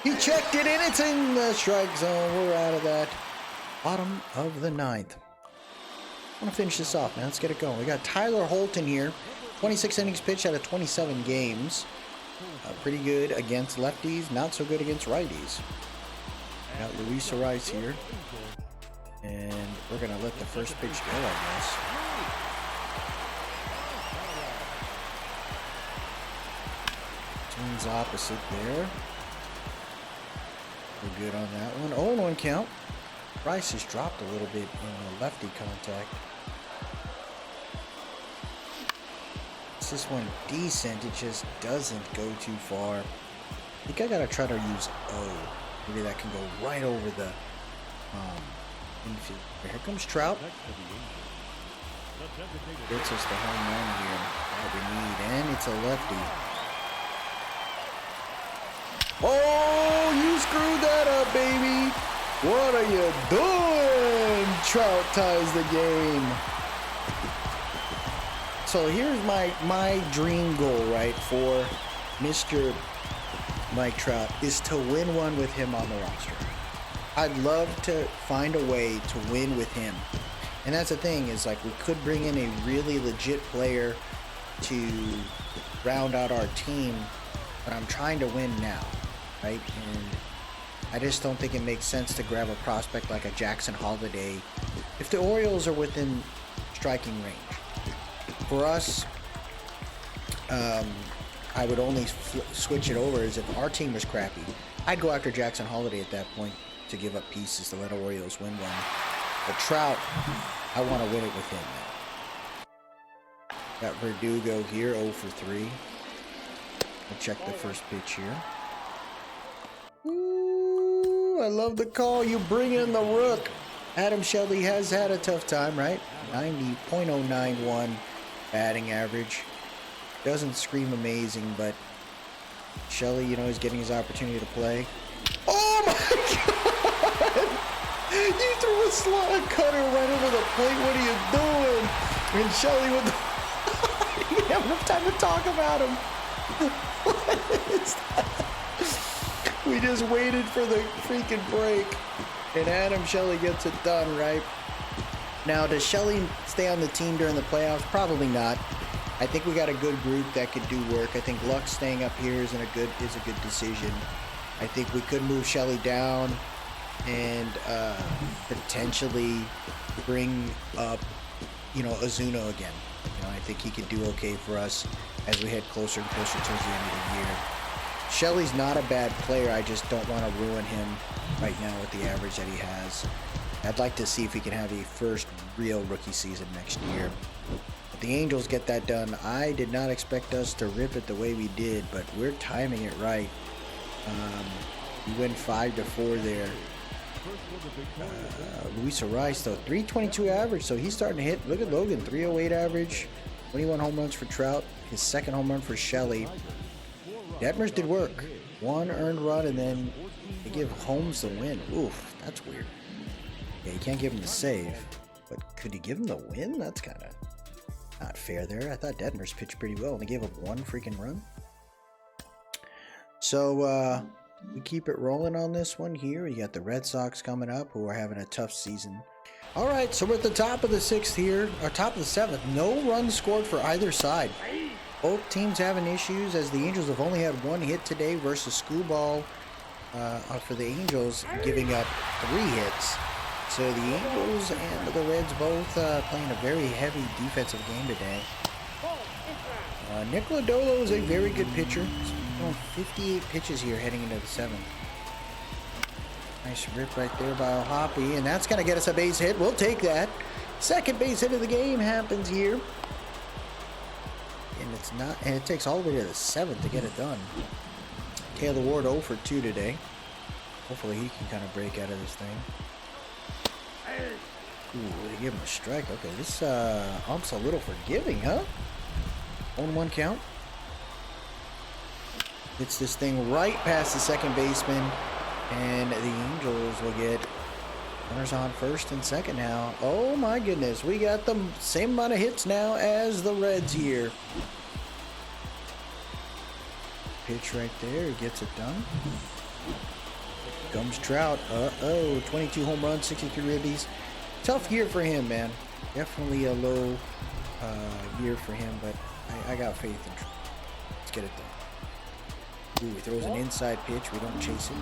He checked it in. It's in the strike zone. We're out of that. Bottom of the 9th. I want to finish this off, man. Let's get it going. We got Tyler Holton here. 26 innings pitched out of 27 games. Pretty good against lefties. Not so good against righties. Got Luis Arias here. And we're going to let the first pitch go, I guess. Means opposite there. We're good on that one. 0-1 count. Price has dropped a little bit in the lefty contact. This one decent, it just doesn't go too far. I think I gotta try to use O. Maybe that can go right over the infield. Here comes Trout. Gets us the home run here that we need, and it's a lefty. Oh, you screwed that up, baby. What are you doing? Trout ties the game. So here's my dream goal, right, for Mr. Mike Trout is to win one with him on the roster. I'd love to find a way to win with him. And that's the thing, is like we could bring in a really legit player to round out our team, but I'm trying to win now, right? And I just don't think it makes sense to grab a prospect like a Jackson Holiday if the Orioles are within striking range. For us, I would only switch it over as if our team was crappy. I'd go after Jackson Holiday at that point to give up pieces to let Orioles win one. But Trout, I want to win it with him. Got Verdugo here, 0 for 3. We'll check the first pitch here. Ooh, I love the call. You bring in the rook. Adam Shelley has had a tough time, right? 90.091 batting average. Doesn't scream amazing, but Shelley, you know, is getting his opportunity to play. Oh my God! You threw a slot cutter right over the plate. What are you doing? And Shelley with the... You didn't have enough time to talk about him. What is that? We just waited for the freaking break, and Adam Shelley gets it done, right? Now, does Shelley stay on the team during the playoffs? Probably not. I think we got a good group that could do work. I think Luck staying up here is a good decision. I think we could move Shelley down and potentially bring up, you know, Ozuna again. You know, I think he could do okay for us as we head closer and closer towards the end of the year. Shelley's not a bad player. I just don't want to ruin him right now with the average that he has. I'd like to see if he can have a first real rookie season next year. If the Angels get that done, I did not expect us to rip it the way we did, but we're timing it right. We win 5-4 there. Luis Arias, though, 322 average, so he's starting to hit. Look at Logan, 308 average, 21 home runs for Trout, his second home run for Shelley. Detmers did work. 1 earned run, and then they give Holmes the win. Oof, that's weird. Yeah, you can't give him the save, but could you give him the win? That's kind of not fair there. I thought Detmers pitched pretty well, and they gave up 1 freaking run. So, we keep it rolling on this one here. You got the Red Sox coming up, who are having a tough season. All right, so we're at the top of the 6th here, or top of the 7th. No runs scored for either side. Both teams having issues, as the Angels have only had 1 hit today versus Screwball for the Angels giving up 3 hits. So the Angels and the Reds both playing a very heavy defensive game today. Nick Lodolo is a very good pitcher. He's throwing 58 pitches here heading into the 7th. Nice rip right there by O'Hoppe, and that's going to get us a base hit. We'll take that. Second base hit of the game happens here. And it's not, and it takes all the way to the 7th to get it done. Taylor Ward 0 for 2 today. Hopefully he can kind of break out of this thing. Ooh, they give him a strike. Okay, this ump's a little forgiving, huh? 1-1 count. Hits this thing right past the second baseman, and the Angels will get runners on first and second now. Oh my goodness, we got the same amount of hits now as the Reds here. Pitch right there, he gets it done. Comes Trout. 22 home runs, 63 ribbies. Tough year for him, man. Definitely a low year for him, but I got faith in Trout. Let's get it done. Ooh, he throws an inside pitch. We don't chase it.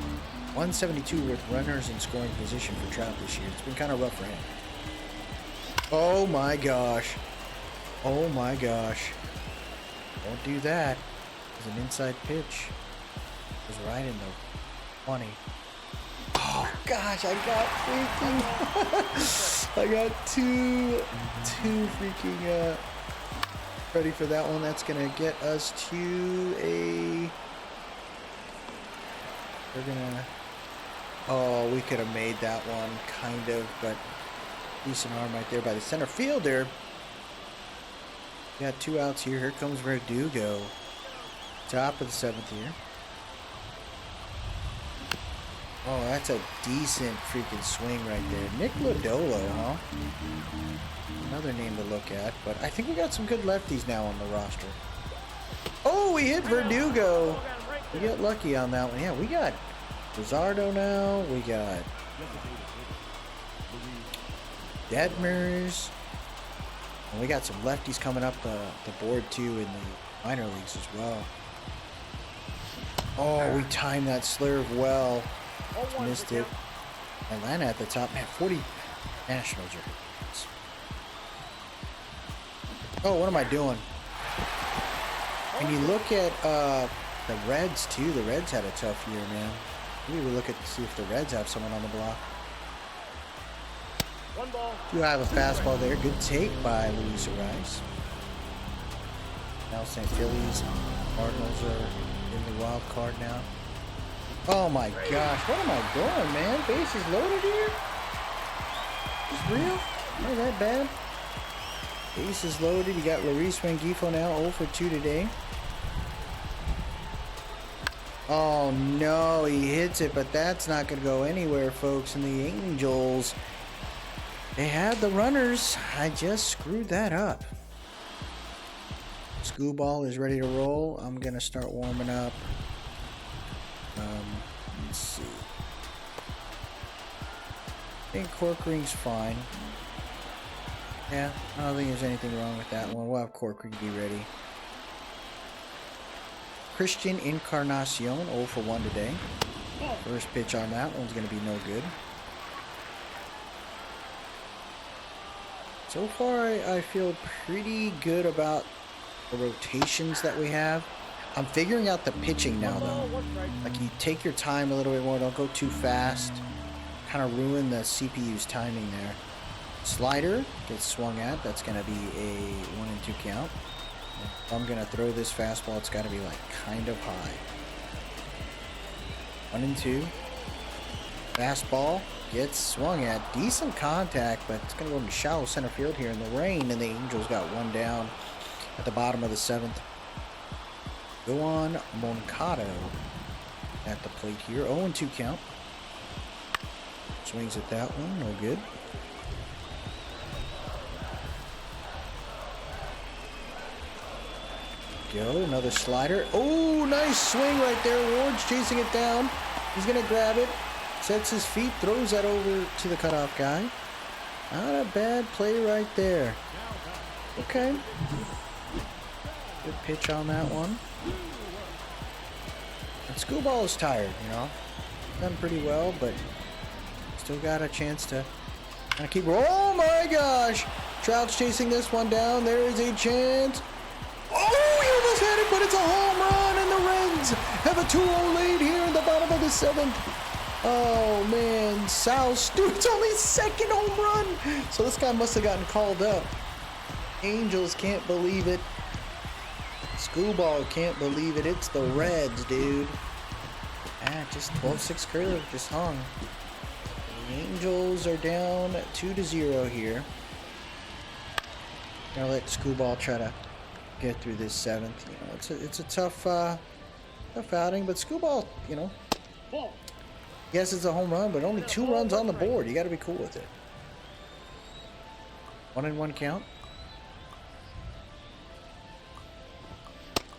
172 with runners in scoring position for Trout this year. It's been kind of rough for him. Oh my gosh. Oh my gosh. Don't do that. It's an inside pitch. It was right in the 20. Oh gosh, I got freaking I got two freaking ready for that one. That's gonna get us to a oh, we could have made that one kind of, but decent arm right there by the center fielder. Got 2 outs here. Here comes Verdugo. Top of the 7th here. Oh, that's a decent freaking swing right there. Nick Lodolo, huh? Another name to look at, but I think we got some good lefties now on the roster. Oh, we hit Verdugo. We got lucky on that one. Yeah, we got Rizzardo now. We got Detmers. And we got some lefties coming up the board too in the minor leagues as well. Oh, we timed that slurve well. Missed it. Atlanta at the top. Man, 40 Nationals are. Oh, what am I doing? When you look at the Reds too, the Reds had a tough year, man. Maybe we'll look at to see if the Reds have someone on the block. Do have a fastball there. Good take by Luis Ariz. Now St. Phillies, Cardinals are in the wild card now. Oh my gosh, what am I doing, man? Bases loaded here? Is real? Not that bad. Bases loaded. You got Luis Rengifo now 0 for 2 today. Oh no, he hits it, but that's not going to go anywhere, folks. And the Angels, they had the runners. I just screwed that up. Screwball is ready to roll. I'm going to start warming up. Let's see. I think cork ring's fine. Yeah, I don't think there's anything wrong with that one. We'll have cork ring be ready. Christian Encarnacion 0 for 1 today. First pitch on that one's going to be no good. So far, I feel pretty good about the rotations that we have. I'm figuring out the pitching now, though. Like, you take your time a little bit more. Don't go too fast. Kind of ruin the CPU's timing there. Slider gets swung at. That's going to be a 1-2 count. If I'm going to throw this fastball, it's got to be, like, kind of high. 1-2. Fastball gets swung at. Decent contact, but it's going to go into shallow center field here in the rain, and the Angels got one down at the bottom of the 7th. Yoan Moncada at the plate here. 0-2 count. Swings at that one. No good. Go. Another slider. Oh, nice swing right there. Ward's chasing it down. He's going to grab it. Sets his feet. Throws that over to the cutoff guy. Not a bad play right there. Okay. Good pitch on that one. And Screwball is tired, you know. Done pretty well, but still got a chance to kind of keep. Oh my gosh! Trout's chasing this one down. There is a chance. Oh, he almost had it, but it's a home run, and the Reds have a 2-0 lead here in the bottom of the 7th. Oh man, Sal Stewart's only second home run. So this guy must have gotten called up. Angels can't believe it. Screwball can't believe it. It's the Reds, dude. Just 12-6 curve, just hung. The Angels are down 2-0 here. Gonna let Screwball try to get through this 7th. You know, it's a tough outing, but Screwball, you know. Yes, it's a home run, but only 2 runs on the board. You got to be cool with it. 1-1 count.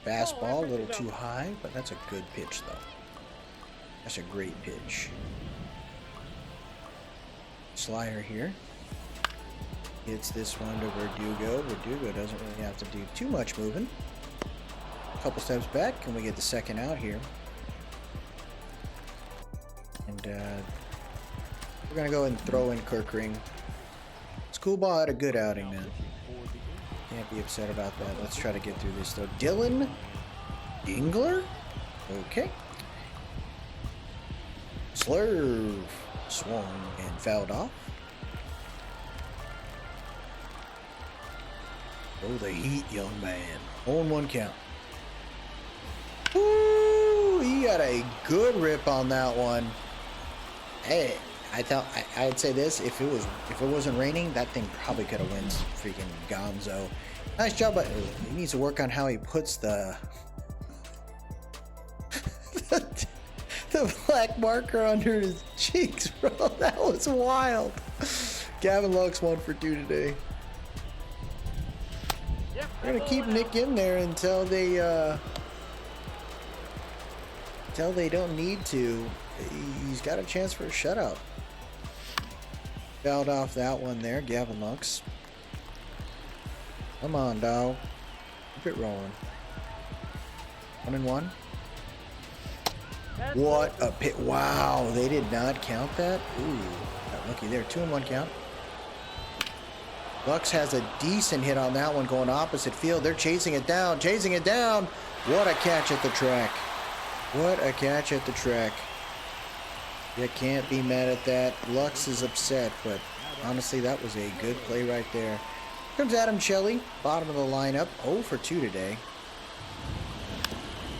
Fastball, a little too high, but that's a good pitch, though. That's a great pitch. Slider here. Hits this one to Verdugo. Verdugo doesn't really have to do too much moving. A couple steps back, and we get the second out here. And we're going to go ahead and throw in Kirkring. Screwball had a good outing, man. Can't be upset about that. Let's try to get through this, though. Dylan Engler? Okay. Slurve. Swung and fouled off. Oh, the heat, young man. 0-1 count. Ooh, he got a good rip on that one. Hey, I'd say this: if it wasn't raining, that thing probably could have went freaking gonzo. Nice job, but he needs to work on how he puts the the black marker under his cheeks, bro. That was wild. Gavin Lux 1 for 2 today. We're gonna keep Nick in there until they don't need to. He's got a chance for a shutout. Fouled off that one there, Gavin Lux. Come on, dog. Keep it rolling. 1-1. What a pit. Wow, they did not count that. Ooh, got lucky there. 2-1 count. Lux has a decent hit on that one going opposite field. They're chasing it down, chasing it down. What a catch at the track. What a catch at the track. You can't be mad at that. Lux is upset, but honestly, that was a good play right there. Here comes Adam Shelley, bottom of the lineup. 0 for 2 today.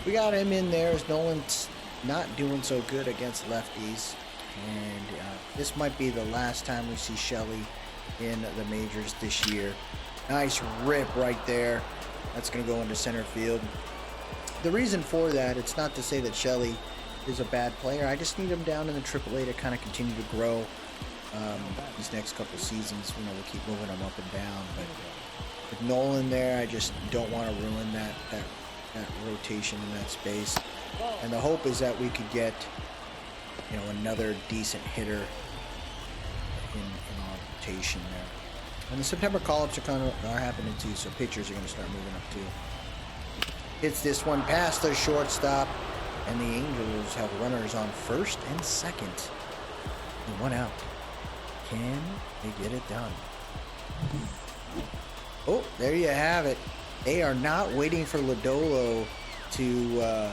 We got him in there as Nolan's not doing so good against lefties. And this might be the last time we see Shelley in the majors this year. Nice rip right there. That's going to go into center field. The reason for that, it's not to say that Shelley is a bad player. I just need him down in the AAA to kind of continue to grow. These next couple seasons, we'll keep moving him up and down. But with Nolan there, I just don't want to ruin that rotation in that space. And the hope is that we could get, another decent hitter in our rotation there. And the September call-ups are happening too, so pitchers are going to start moving up too. Hits this one past the shortstop, and the Angels have runners on first and second. And 1 out. Can they get it done? Oh, there you have it. They are not waiting for Lodolo to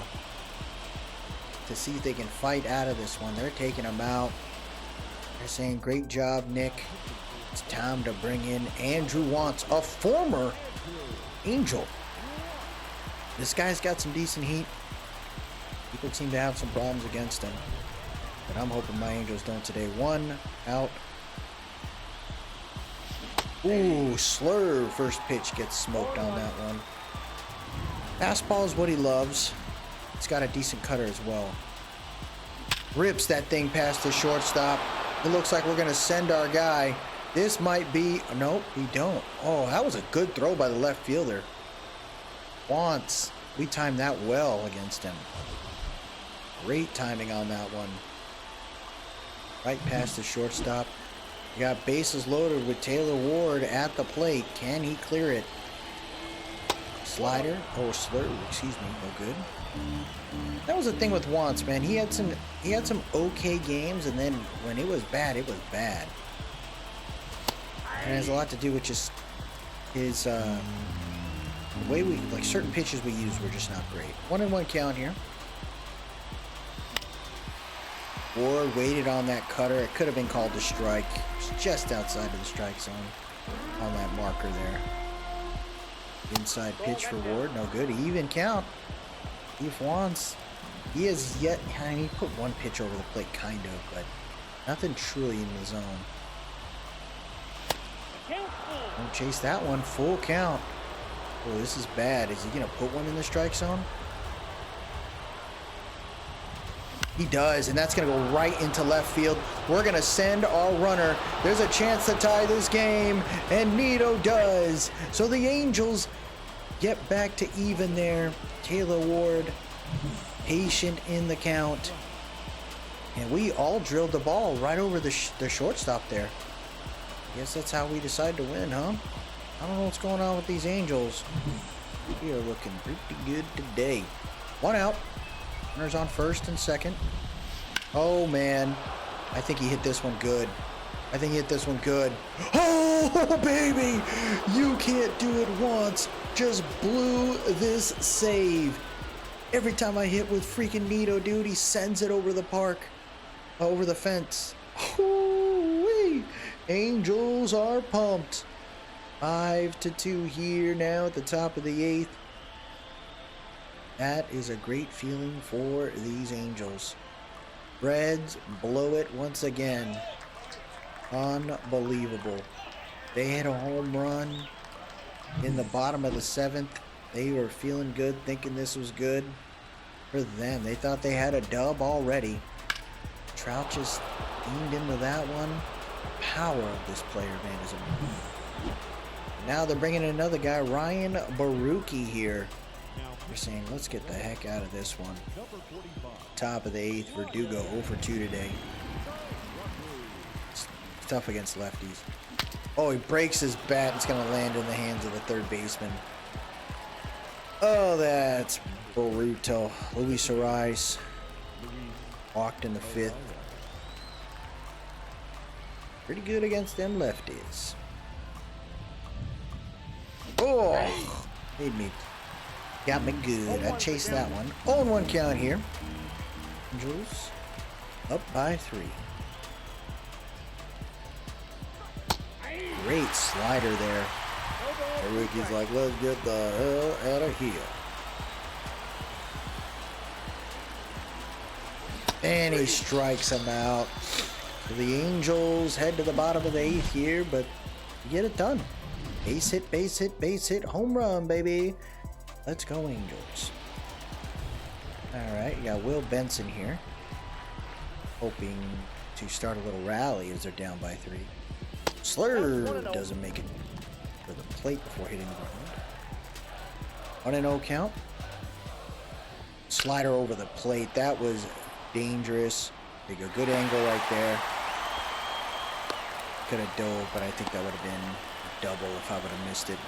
see if they can fight out of this one. They're taking him out. They're saying, great job, Nick. It's time to bring in Andrew Wantz, a former Angel. This guy's got some decent heat. People seem to have some problems against him. But I'm hoping my Angels don't today. 1 out. Ooh, Slurve. First pitch gets smoked on that one. Fastball is what he loves. It's got a decent cutter as well. Rips that thing past the shortstop. It looks like we're going to send our guy. This might be... Nope, we don't. Oh, that was a good throw by the left fielder. Wants. We timed that well against him. Great timing on that one. Right past the shortstop. You got bases loaded with Taylor Ward at the plate. Can he clear it? Slider. Oh, slur. Excuse me. No good. That was the thing with Wantz, man. He had some okay games, and then when it was bad, it was bad. And it has a lot to do with just his the way we certain pitches we use were just not great. 1-1 count here. Ward waited on that cutter. It could have been called a strike. It's just outside of the strike zone on that marker there. Inside pitch for Ward. No good. Even count. If Wantz, he has yet, he put one pitch over the plate, kind of, but nothing truly in the zone. Don't chase that one. Full count. Oh, this is bad. Is he going to put one in the strike zone? He does, and that's going to go right into left field. We're going to send our runner. There's a chance to tie this game, and Nito does. So the Angels get back to even there. Taylor Ward, patient in the count. And we all drilled the ball right over the shortstop there. Guess that's how we decide to win, huh? I don't know what's going on with these Angels. We are looking pretty good today. 1 out. Runners on first and second. Oh, man. I think he hit this one good. Oh, baby! You can't do it once. Just blew this save. Every time I hit with freaking Nito, dude, he sends it over the park. Over the fence. Hoo-wee! Angels are pumped. 5-2 here now at the top of the 8th. That is a great feeling for these Angels. Reds blow it once again. Unbelievable. They hit a home run in the bottom of the 7th. They were feeling good, thinking this was good for them. They thought they had a dub already. Trout just leaned into that one. Power of this player, man, is amazing. Now they're bringing in another guy, Ryan Baruki here. They're saying, let's get the heck out of this one. Top of the 8th, Verdugo 0 for 2 today. It's tough against lefties. Oh, he breaks his bat. It's going to land in the hands of the third baseman. Oh, that's brutal. Luis Ariz walked in the 5th. Pretty good against them lefties. Oh, made me, got me good. I chased that one. 0-1 count here. Angels up by 3. Great slider there. The rookie's like, let's get the hell out of here. And he strikes him out. So the Angels head to the bottom of the 8th here, but you get it done. Base hit, base hit, base hit, home run, baby. Let's go, Angels. All right, you got Will Benson here, hoping to start a little rally as they're down by 3. Slurve doesn't make it for the plate before hitting the ground. 1-0 count. Slider over the plate. That was dangerous. They go good angle right there. Could have dove, but I think that would have been a double if I would have missed it.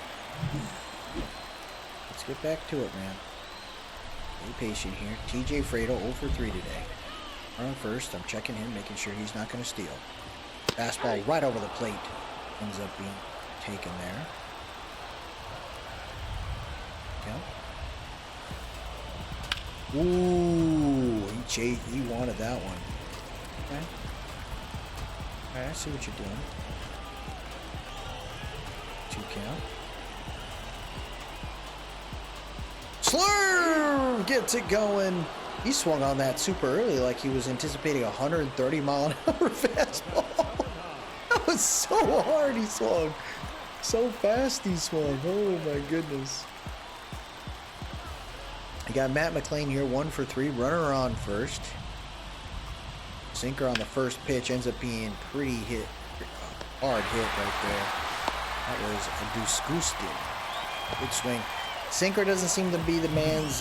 Let's get back to it, man. Be patient here. TJ Fredo 0 for 3 today. On first, I'm checking him, making sure he's not going to steal. Fastball right over the plate. Ends up being taken there. Okay. Ooh, he wanted that one. Okay. Alright, I see what you're doing. 2 count. Slurve gets it going. He swung on that super early like he was anticipating a 130 mile an hour fastball. That was so hard he swung. So fast he swung. Oh my goodness. You got Matt McLean here, 1 for 3, runner on first. Sinker on the first pitch ends up being pretty hard hit right there. That was a disgusting. Good swing. Sinker doesn't seem to be the man's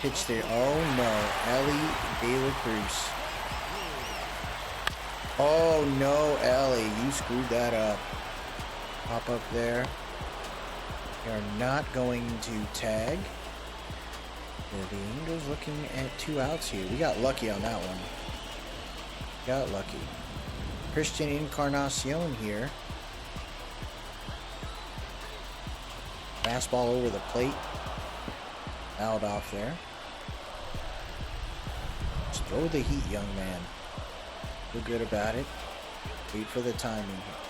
pitch there. Oh no, Ellie De La Cruz. Oh no, Ellie, you screwed that up. Pop up there. We are not going to tag. The Angels looking at 2 outs here. We got lucky on that one. Got lucky. Christian Encarnacion here. Fastball over the plate. Fouled off there. Just throw the heat, young man. Feel good about it. Wait for the timing here.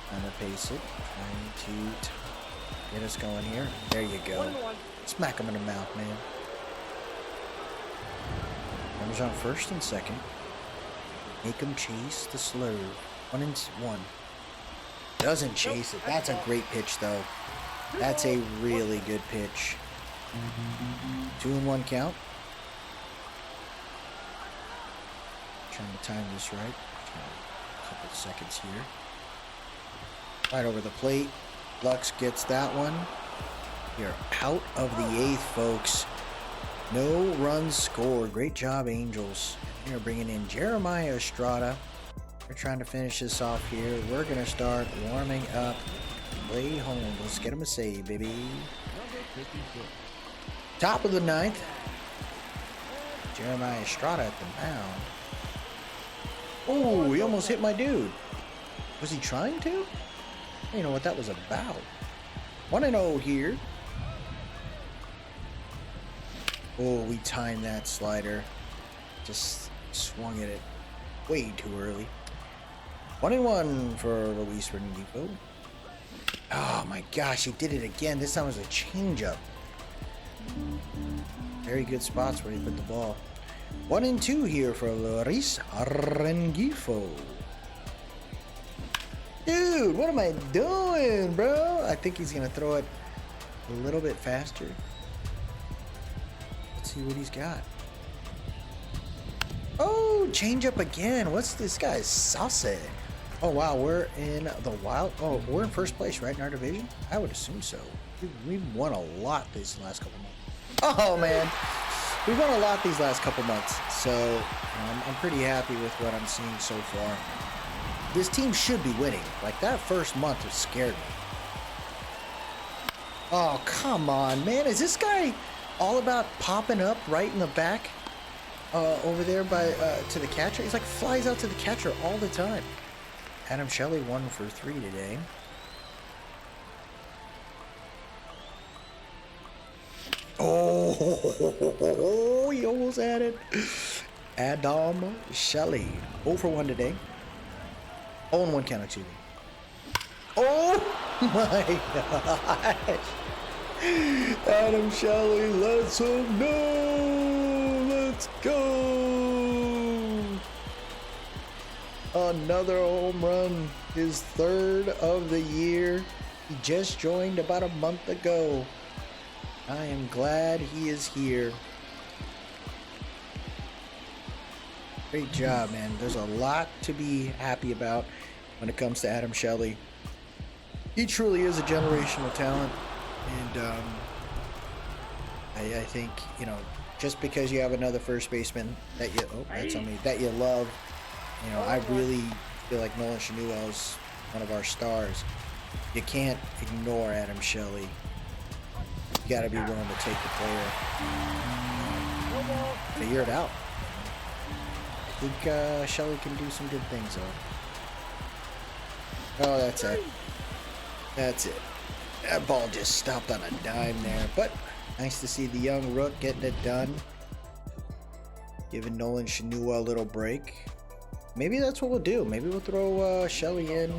Trying to pace it. Trying to get us going here. There you go. Smack him in the mouth, man. Runners on first and second. Make him chase the slurve. 1-1. Doesn't chase it. That's a great pitch, though. That's a really good pitch. 2-1 count. Trying to time this right. A couple of seconds here. Right over the plate. Lux gets that one. You're out of the 8th, folks. No runs scored. Great job, Angels. You're bringing in Jeremiah Estrada. We're trying to finish this off here. We're going to start warming up. Play home. Let's get him a save, baby. Top of the 9th. Jeremiah Estrada at the mound. Oh, he almost hit my dude. Was he trying to? I don't know what that was about. 1-0 here. Oh, we timed that slider. Just swung at it way too early. 1-1 for Luis Rengivo. Oh my gosh, he did it again. This time it was a changeup. Very good spots where he put the ball. 1-2 here for Luis Rengivo. Dude, what am I doing, bro? I think he's gonna throw it a little bit faster. Let's see what he's got. Oh, change up again. What's this guy's sauce? Oh wow, we're in the wild. Oh, we're in first place, right, in our division? I would assume so. We've won a lot these last couple months. Oh man, we've won a lot these last couple months. So I'm pretty happy with what I'm seeing so far. This team should be winning. Like, that first month has scared me. Oh, come on, man. Is this guy all about popping up right in the back over there by to the catcher? He's like flies out to the catcher all the time. Adam Shelley 1 for 3 today. Oh, he almost had it. Adam Shelley 0 for 1 today. 0-1 count, excuse me. Oh my gosh. Adam Shelley lets him know. Let's go. Another home run. His 3rd of the year. He just joined about a month ago. I am glad he is here. Great job, man. There's a lot to be happy about when it comes to Adam Shelley. He truly is a generational talent. And I think, you know, just because you have another first baseman that you that you love, you know, I really feel like Nolan Schanuel is one of our stars. You can't ignore Adam Shelley. You got to be willing to take the player, figure it out. I think Shelley can do some good things, though. Oh, that's it. That's it. That ball just stopped on a dime there. But nice to see the young rook getting it done. Giving Nolan Schanuel a little break. Maybe that's what we'll do. Maybe we'll throw Shelley in.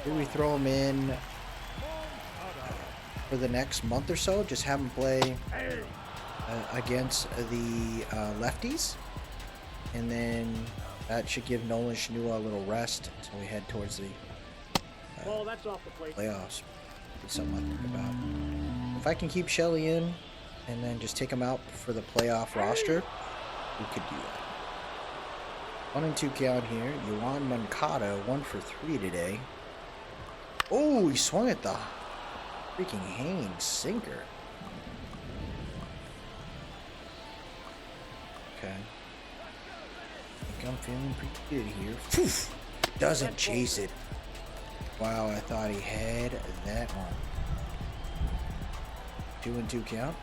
Maybe we throw him in for the next month or so. Just have him play against the lefties, and then that should give Nolan Schanuel a little rest until we head towards the playoffs. Be something I think about. If I can keep Shelley in and then just take him out for the playoff roster, we could do that. 1-2 count here. Yoan Moncada 1 for 3 today. Oh, he swung at the freaking hanging sinker. Okay. I think I'm feeling pretty good here. Poof! Doesn't chase it. Wow, I thought he had that one. 2-2 count.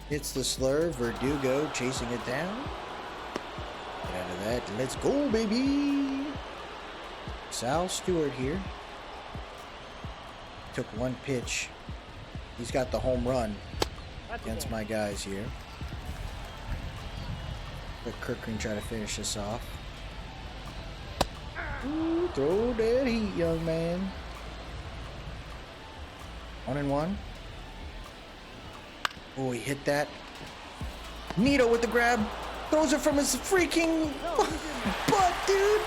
Hits the slur. Verdugo chasing it down. Get out of that. Let's go, baby. Sal Stewart here. Took one pitch. He's got the home run against my guys here. But Kirk can try to finish this off. Ooh, throw that heat, young man. 1-1. Oh, he hit that. Nito with the grab. Throws it from his freaking butt, dude.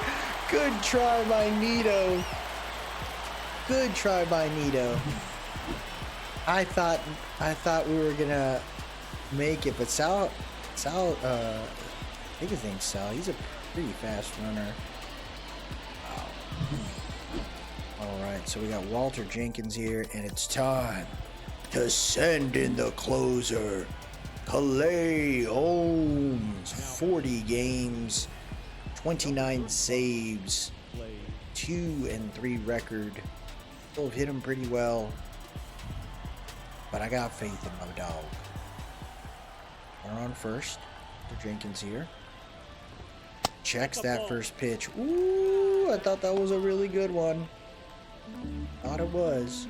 Good try by Nito. Good try by Nito. I thought we were gonna make it, but Sal, I think his name's Sal. He's a pretty fast runner. Wow. All right, so we got Walter Jenkins here, and it's time to send in the closer, Clay Holmes. 40 games, 29 saves, 2-3 record. People have hit him pretty well, but I got faith in my dog. We're on first. Jenkins here. Checks that first pitch. Ooh, I thought that was a really good one. thought it was.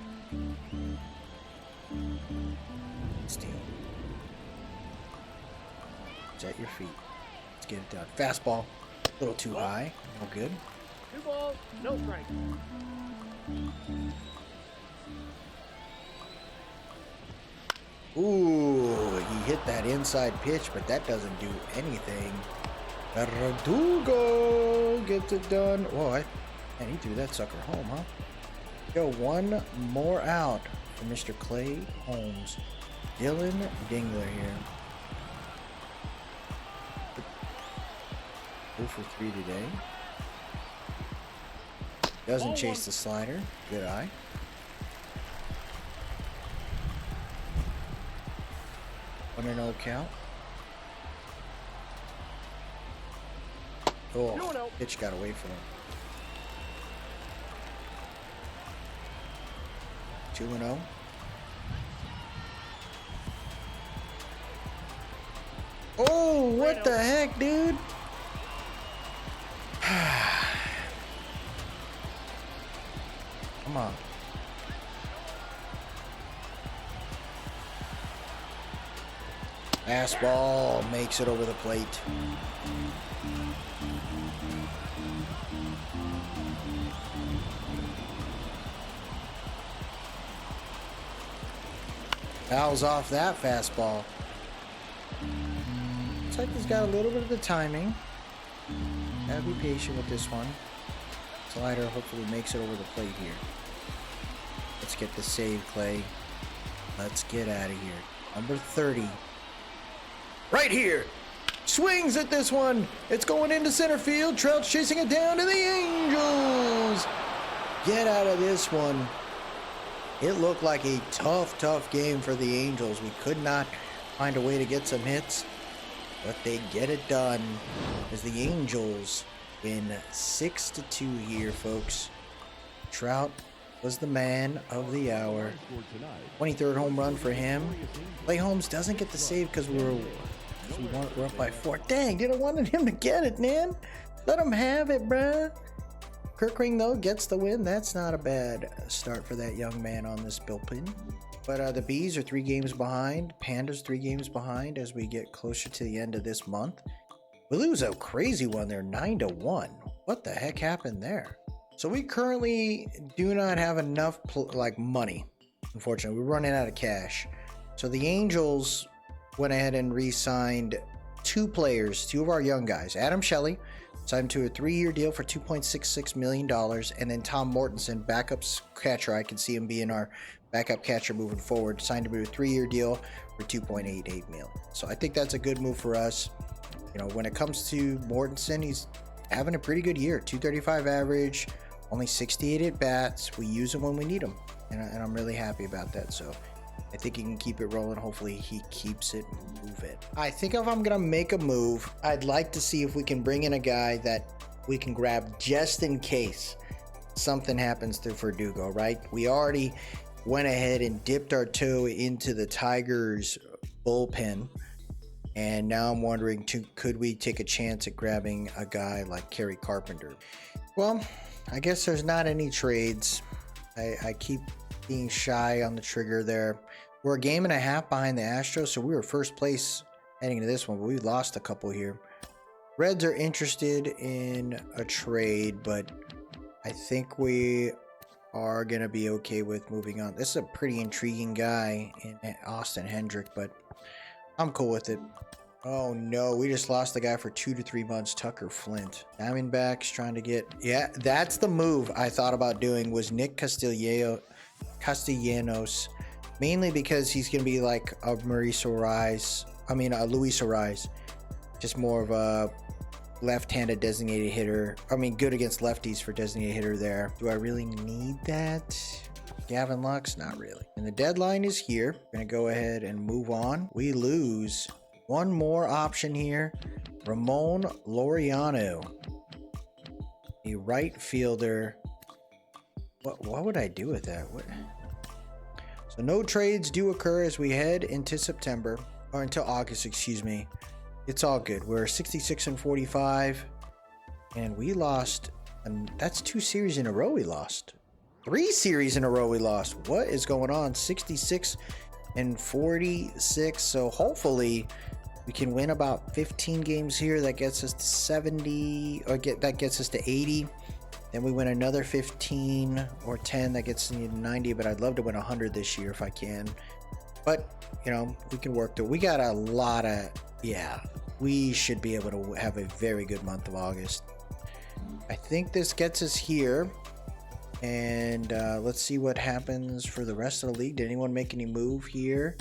Steal. It's at your feet. Let's get it done. Fastball. A little too high. No good. 2 balls, no strike. Ooh, he hit that inside pitch, but that doesn't do anything. Verdugo gets it done. Whoa, man, he threw that sucker home, huh? Go, one more out for Mr. Clay Holmes. Dylan Dingler here. 0 for 3 today. Doesn't chase the slider. Good eye. One and 0 count. Oh, pitch got away from him. 2 and 0. Oh, what the heck, dude? Come on. Fastball makes it over the plate. Fouls off that fastball. Looks like he's got a little bit of the timing. Gotta be patient with this one. Slider hopefully makes it over the plate here. Let's get the save, Clay. Let's get out of here. Number 30. Right here. Swings at this one. It's going into center field. Trout's chasing it down to the Angels. Get out of this one. It looked like a tough game for the Angels. We could not find a way to get some hits, but they get it done as the Angels win 6-2 here, folks. Trout was the man of the hour. 23rd home run for him. Clay Holmes doesn't get the save because we're up by 4. Dang, didn't want him to get it, man. Let him have it, bruh. Kirkring, though, gets the win. That's not a bad start for that young man on this bullpen. But the Bees are 3 games behind. Pandas 3 games behind as we get closer to the end of this month. We lose a crazy one there, 9-1. What the heck happened there? So we currently do not have enough money. Unfortunately, we're running out of cash. So the Angels went ahead and re-signed 2 players, 2 of our young guys. Adam Shelley signed to a 3-year deal for $2.66 million. And then Tom Mortensen, backup catcher. I can see him being our backup catcher moving forward. Signed to a 3-year deal for $2.88 million. So I think that's a good move for us. You know, when it comes to Mortensen, he's having a pretty good year. 235 average, only 68 at bats. We use him when we need him. And I'm really happy about that. So I think he can keep it rolling. Hopefully he keeps it moving. I think if I'm going to make a move, I'd like to see if we can bring in a guy that we can grab just in case something happens to Verdugo, right? We already went ahead and dipped our toe into the Tigers bullpen. And now I'm wondering, could we take a chance at grabbing a guy like Kerry Carpenter? Well, I guess there's not any trades. I keep being shy on the trigger there. We're a game and a half behind the Astros, so we were first place heading into this one, but we lost a couple here. Reds are interested in a trade, but I think we are going to be okay with moving on. This is a pretty intriguing guy in Austin Hendrick, but I'm cool with it. Oh no, we just lost the guy for 2 to 3 months, Tucker Flint. Diamondbacks trying to get... Yeah, that's the move I thought about doing, was Nick Castellanos. Mainly because he's going to be like a Luis Ariz. Just more of a left-handed designated hitter. I mean, good against lefties for designated hitter there. Do I really need that? Gavin Lux? Not really. And the deadline is here. We're going to go ahead and move on. We lose one more option here. Ramon Laureano, a right fielder. What would I do with that? So no trades do occur as we head into September, or until August, excuse me. It's all good. We're 66-45, and we lost, and that's 2 series in a row we lost. 3 series in a row we lost. What is going on? 66 and 46. So hopefully we can win about 15 games here. That gets us to 70, or that gets us to 80. Then we win another 15 or 10. That gets me to 90, but I'd love to win 100 this year if I can. But, you know, we can work through. We got a lot of, we should be able to have a very good month of August. I think this gets us here. And let's see what happens for the rest of the league. Did anyone make any move here?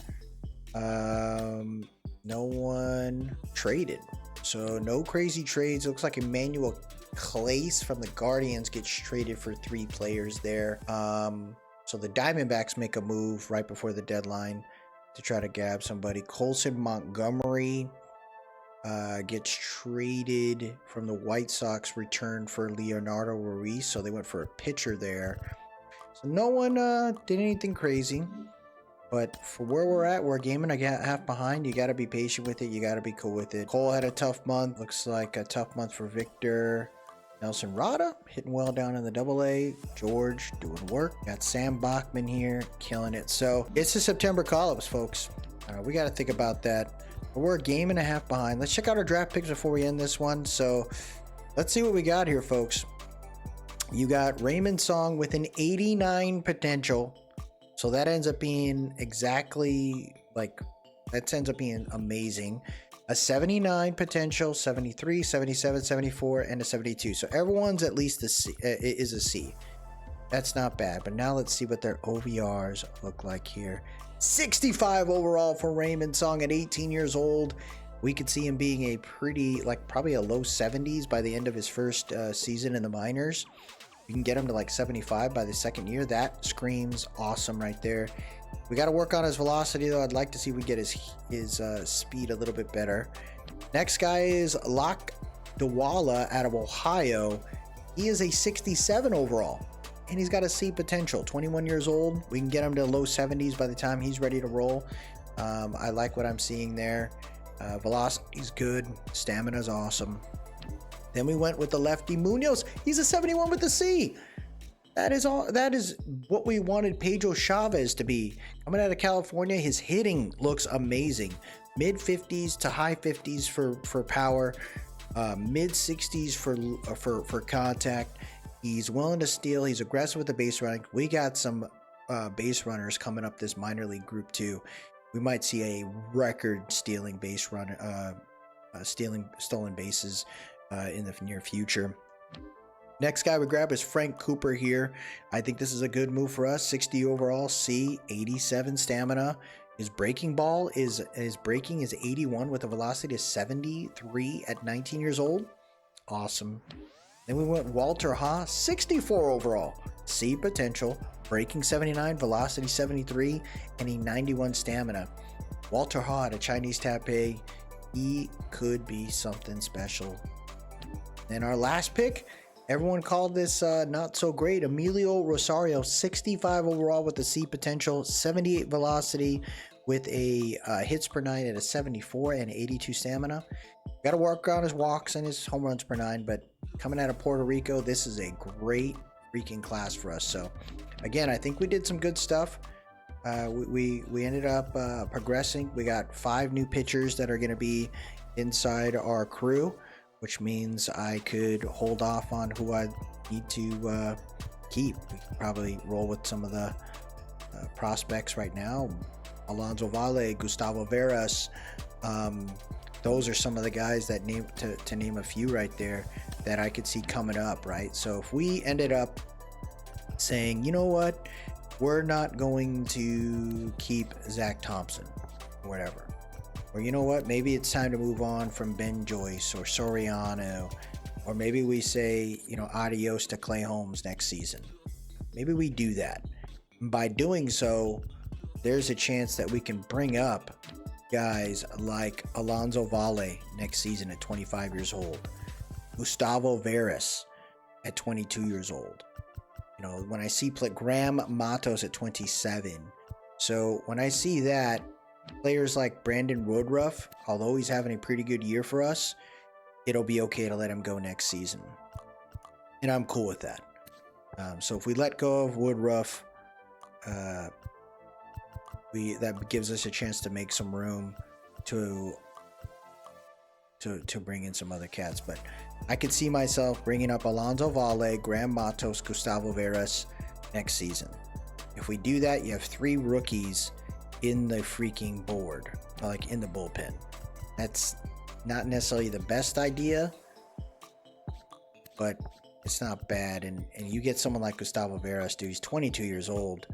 No one traded. So no crazy trades. Looks like Emmanuel Clace from the Guardians gets traded for 3 players there. So the Diamondbacks make a move right before the deadline to try to grab somebody. Colson Montgomery gets traded from the White Sox, returned for Leonardo Ruiz. So they went for a pitcher there. So no one did anything crazy. But for where we're at, we're a game and a half behind. You got to be patient with it. You got to be cool with it. Cole had a tough month. Looks like a tough month for Victor. Nelson Rada hitting well down in the AA. George doing work. Got Sam Bachman here killing it. So it's the September call-ups, folks. We got to think about that. But we're a game and a half behind. Let's check out our draft picks before we end this one. So let's see what we got here, folks. You got Raymond Song with an 89 potential. So that ends up being exactly like, that ends up being amazing. A 79 potential, 73, 77, 74, and a 72. So everyone's at least a C, is a C. That's not bad. But now let's see what their OVRs look like here. 65 overall for Raymond Song at 18 years old. We could see him being a pretty, like probably a low 70s by the end of his first season in the minors. You can get him to like 75 by the second year. That screams awesome right there. We got to work on his velocity though. I'd like to see if we get his speed a little bit better. Next guy is Locke Dewala out of Ohio. He is a 67 overall and he's got a C potential. 21 years old. We can get him to low 70s by the time he's ready to roll. I like what I'm seeing there. Velocity's good. Stamina's awesome. Then we went with the lefty Munoz. He's a 71 with a C. That is all. That is what we wanted Pedro Chavez to be. Coming out of California, his hitting looks amazing. Mid 50s to high 50s for power, mid 60s for contact. He's willing to steal. He's aggressive with the base running. We got some base runners coming up this minor league group too. We might see a record stealing base runner, stolen bases in the near future. Next guy we grab is Frank Cooper here. I think this is a good move for us. 60 overall, C, 87 stamina. His breaking ball is 81 with a velocity of 73 at 19 years old. Awesome. Then we went Walter Ha, 64 overall, C potential, breaking 79, velocity 73, and a 91 stamina. Walter Ha at a Chinese Taipei. He could be something special. And our last pick, everyone called this not so great. Emilio Rosario, 65 overall with a C potential, 78 velocity with a hits per 9 at a 74 and 82 stamina. Got to work on his walks and his home runs per 9, but coming out of Puerto Rico, this is a great freaking class for us. So again, I think we did some good stuff. We ended up progressing. We got 5 new pitchers that are going to be inside our crew, which means I could hold off on who I need to keep. We could probably roll with some of the prospects right now. Alonso Valle, Gustavo Veras. Those are some of the guys that to name a few right there that I could see coming up, right? So if we ended up saying, you know what, we're not going to keep Zach Thompson or whatever. Or you know what, maybe it's time to move on from Ben Joyce or Soriano. Or maybe we say, you know, adios to Clay Holmes next season. Maybe we do that. And by doing so, there's a chance that we can bring up guys like Alonso Valle next season at 25 years old. Gustavo Veras at 22 years old. You know, when I see Graham Matos at 27. So when I see that, players like Brandon Woodruff, although he's having a pretty good year for us, it'll be okay to let him go next season. And I'm cool with that. So if we let go of Woodruff, that gives us a chance to make some room to bring in some other cats. But I could see myself bringing up Alonso Valle, Graham Matos, Gustavo Veras next season. If we do that, you have 3 rookies in the freaking board, like in the bullpen. That's not necessarily the best idea, but it's not bad. And you get someone like Gustavo Veras, dude. He's 22 years old.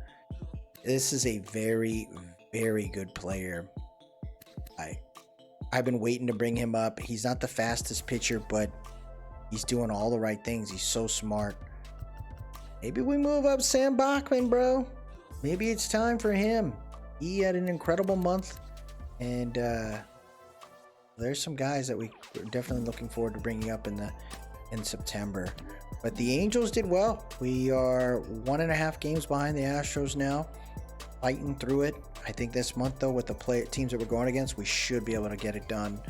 This is a very, very good player. I've been waiting to bring him up. He's not the fastest pitcher, but he's doing all the right things. He's so smart. Maybe we move up Sam Bachman, bro. Maybe it's time for him. He had an incredible month, and there's some guys that we're definitely looking forward to bringing up in September. But the Angels did well. We are 1.5 games behind the Astros now, fighting through it. I think this month, though, with the teams that we're going against, we should be able to get it done.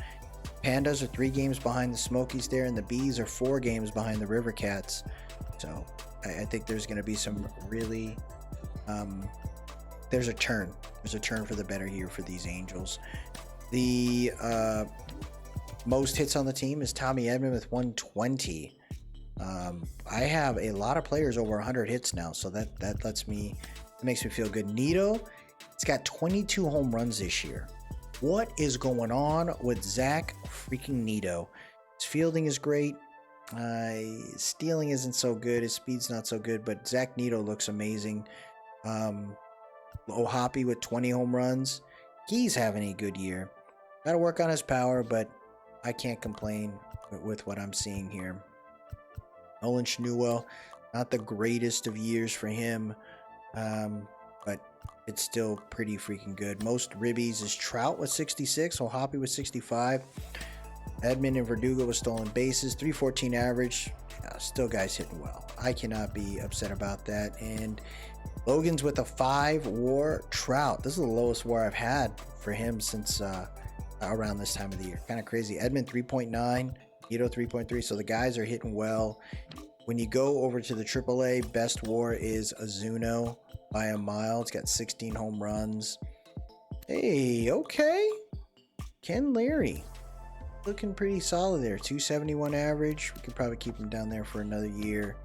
Pandas are 3 games behind the Smokies there, and the Bees are 4 games behind the River Cats. So I think there's going to be some really there's a turn for the better here for these Angels. The most hits on the team is Tommy Edman with 120. I have a lot of players over 100 hits now, so that makes me feel good. Nito, he's got 22 home runs this year. What is going on with Zach freaking Nito? His fielding is great. His stealing isn't so good. His speed's not so good, but Zach Nito looks amazing. Ohapi with 20 home runs. He's having a good year. Got to work on his power, but I can't complain with what I'm seeing here. Nolan Schnuel, not the greatest of years for him, but it's still pretty freaking good. Most ribbies is Trout with 66, Ohapi with 65. Edmund and Verdugo with stolen bases, 314 average. Still guys hitting well. I cannot be upset about that. And Logan's with a 5 WAR. Trout, this is the lowest WAR I've had for him since around this time of the year. Kind of crazy. Edmund 3.9, Ito 3.3. So the guys are hitting well. When you go over to the AAA, best WAR is Azuno by a mile. It's got 16 home runs. Hey, okay. Ken Leary, looking pretty solid there. 271 average. We could probably keep him down there for another year.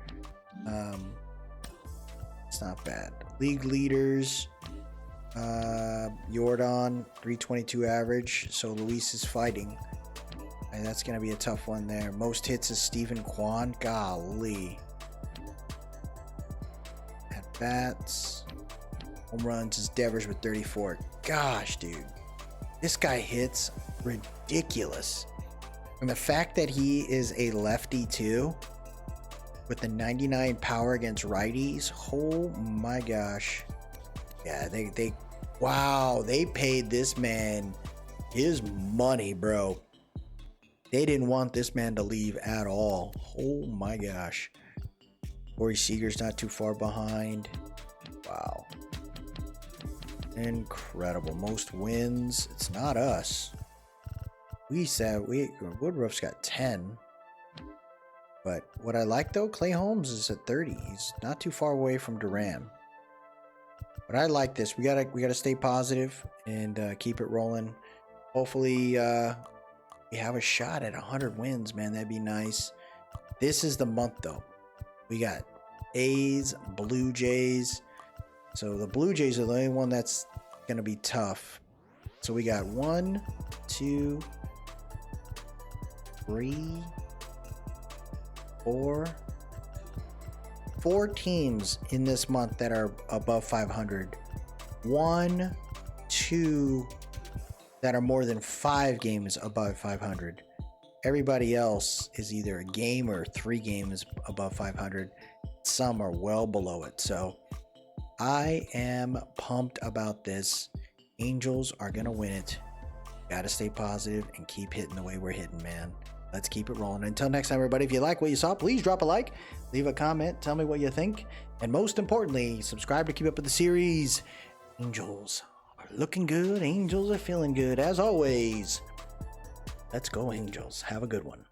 It's not bad. League leaders, Jordan 322 average. So Luis is fighting, and that's gonna be a tough one there. Most hits is Stephen Kwan. Golly. At bats, home runs is Devers with 34. Gosh, dude, this guy hits ridiculous. And the fact that he is a lefty too, with the 99 power against righties, oh my gosh. Yeah, they paid this man his money, bro. They didn't want this man to leave at all. Oh my gosh. Corey Seager's not too far behind. Wow. Incredible. Most wins. It's not us. Woodruff's got 10. But what I like though, Clay Holmes is at 30. He's not too far away from Duran. But I like this. We gotta stay positive and keep it rolling. Hopefully we have a shot at 100 wins, man. That'd be nice. This is the month though. We got A's, Blue Jays. So the Blue Jays are the only one that's gonna be tough. So we got 1, 2, 3, 4 teams in this month that are above 500. 1, 2 that are more than 5 games above 500. Everybody else is either a game or 3 games above 500. Some are well below it. So I am pumped about this. Angels are gonna win it. Gotta stay positive and keep hitting the way we're hitting, man. Let's keep it rolling. Until next time, everybody, if you like what you saw, please drop a like, leave a comment, tell me what you think, and most importantly, subscribe to keep up with the series. Angels are looking good. Angels are feeling good. As always, let's go, Angels. Have a good one.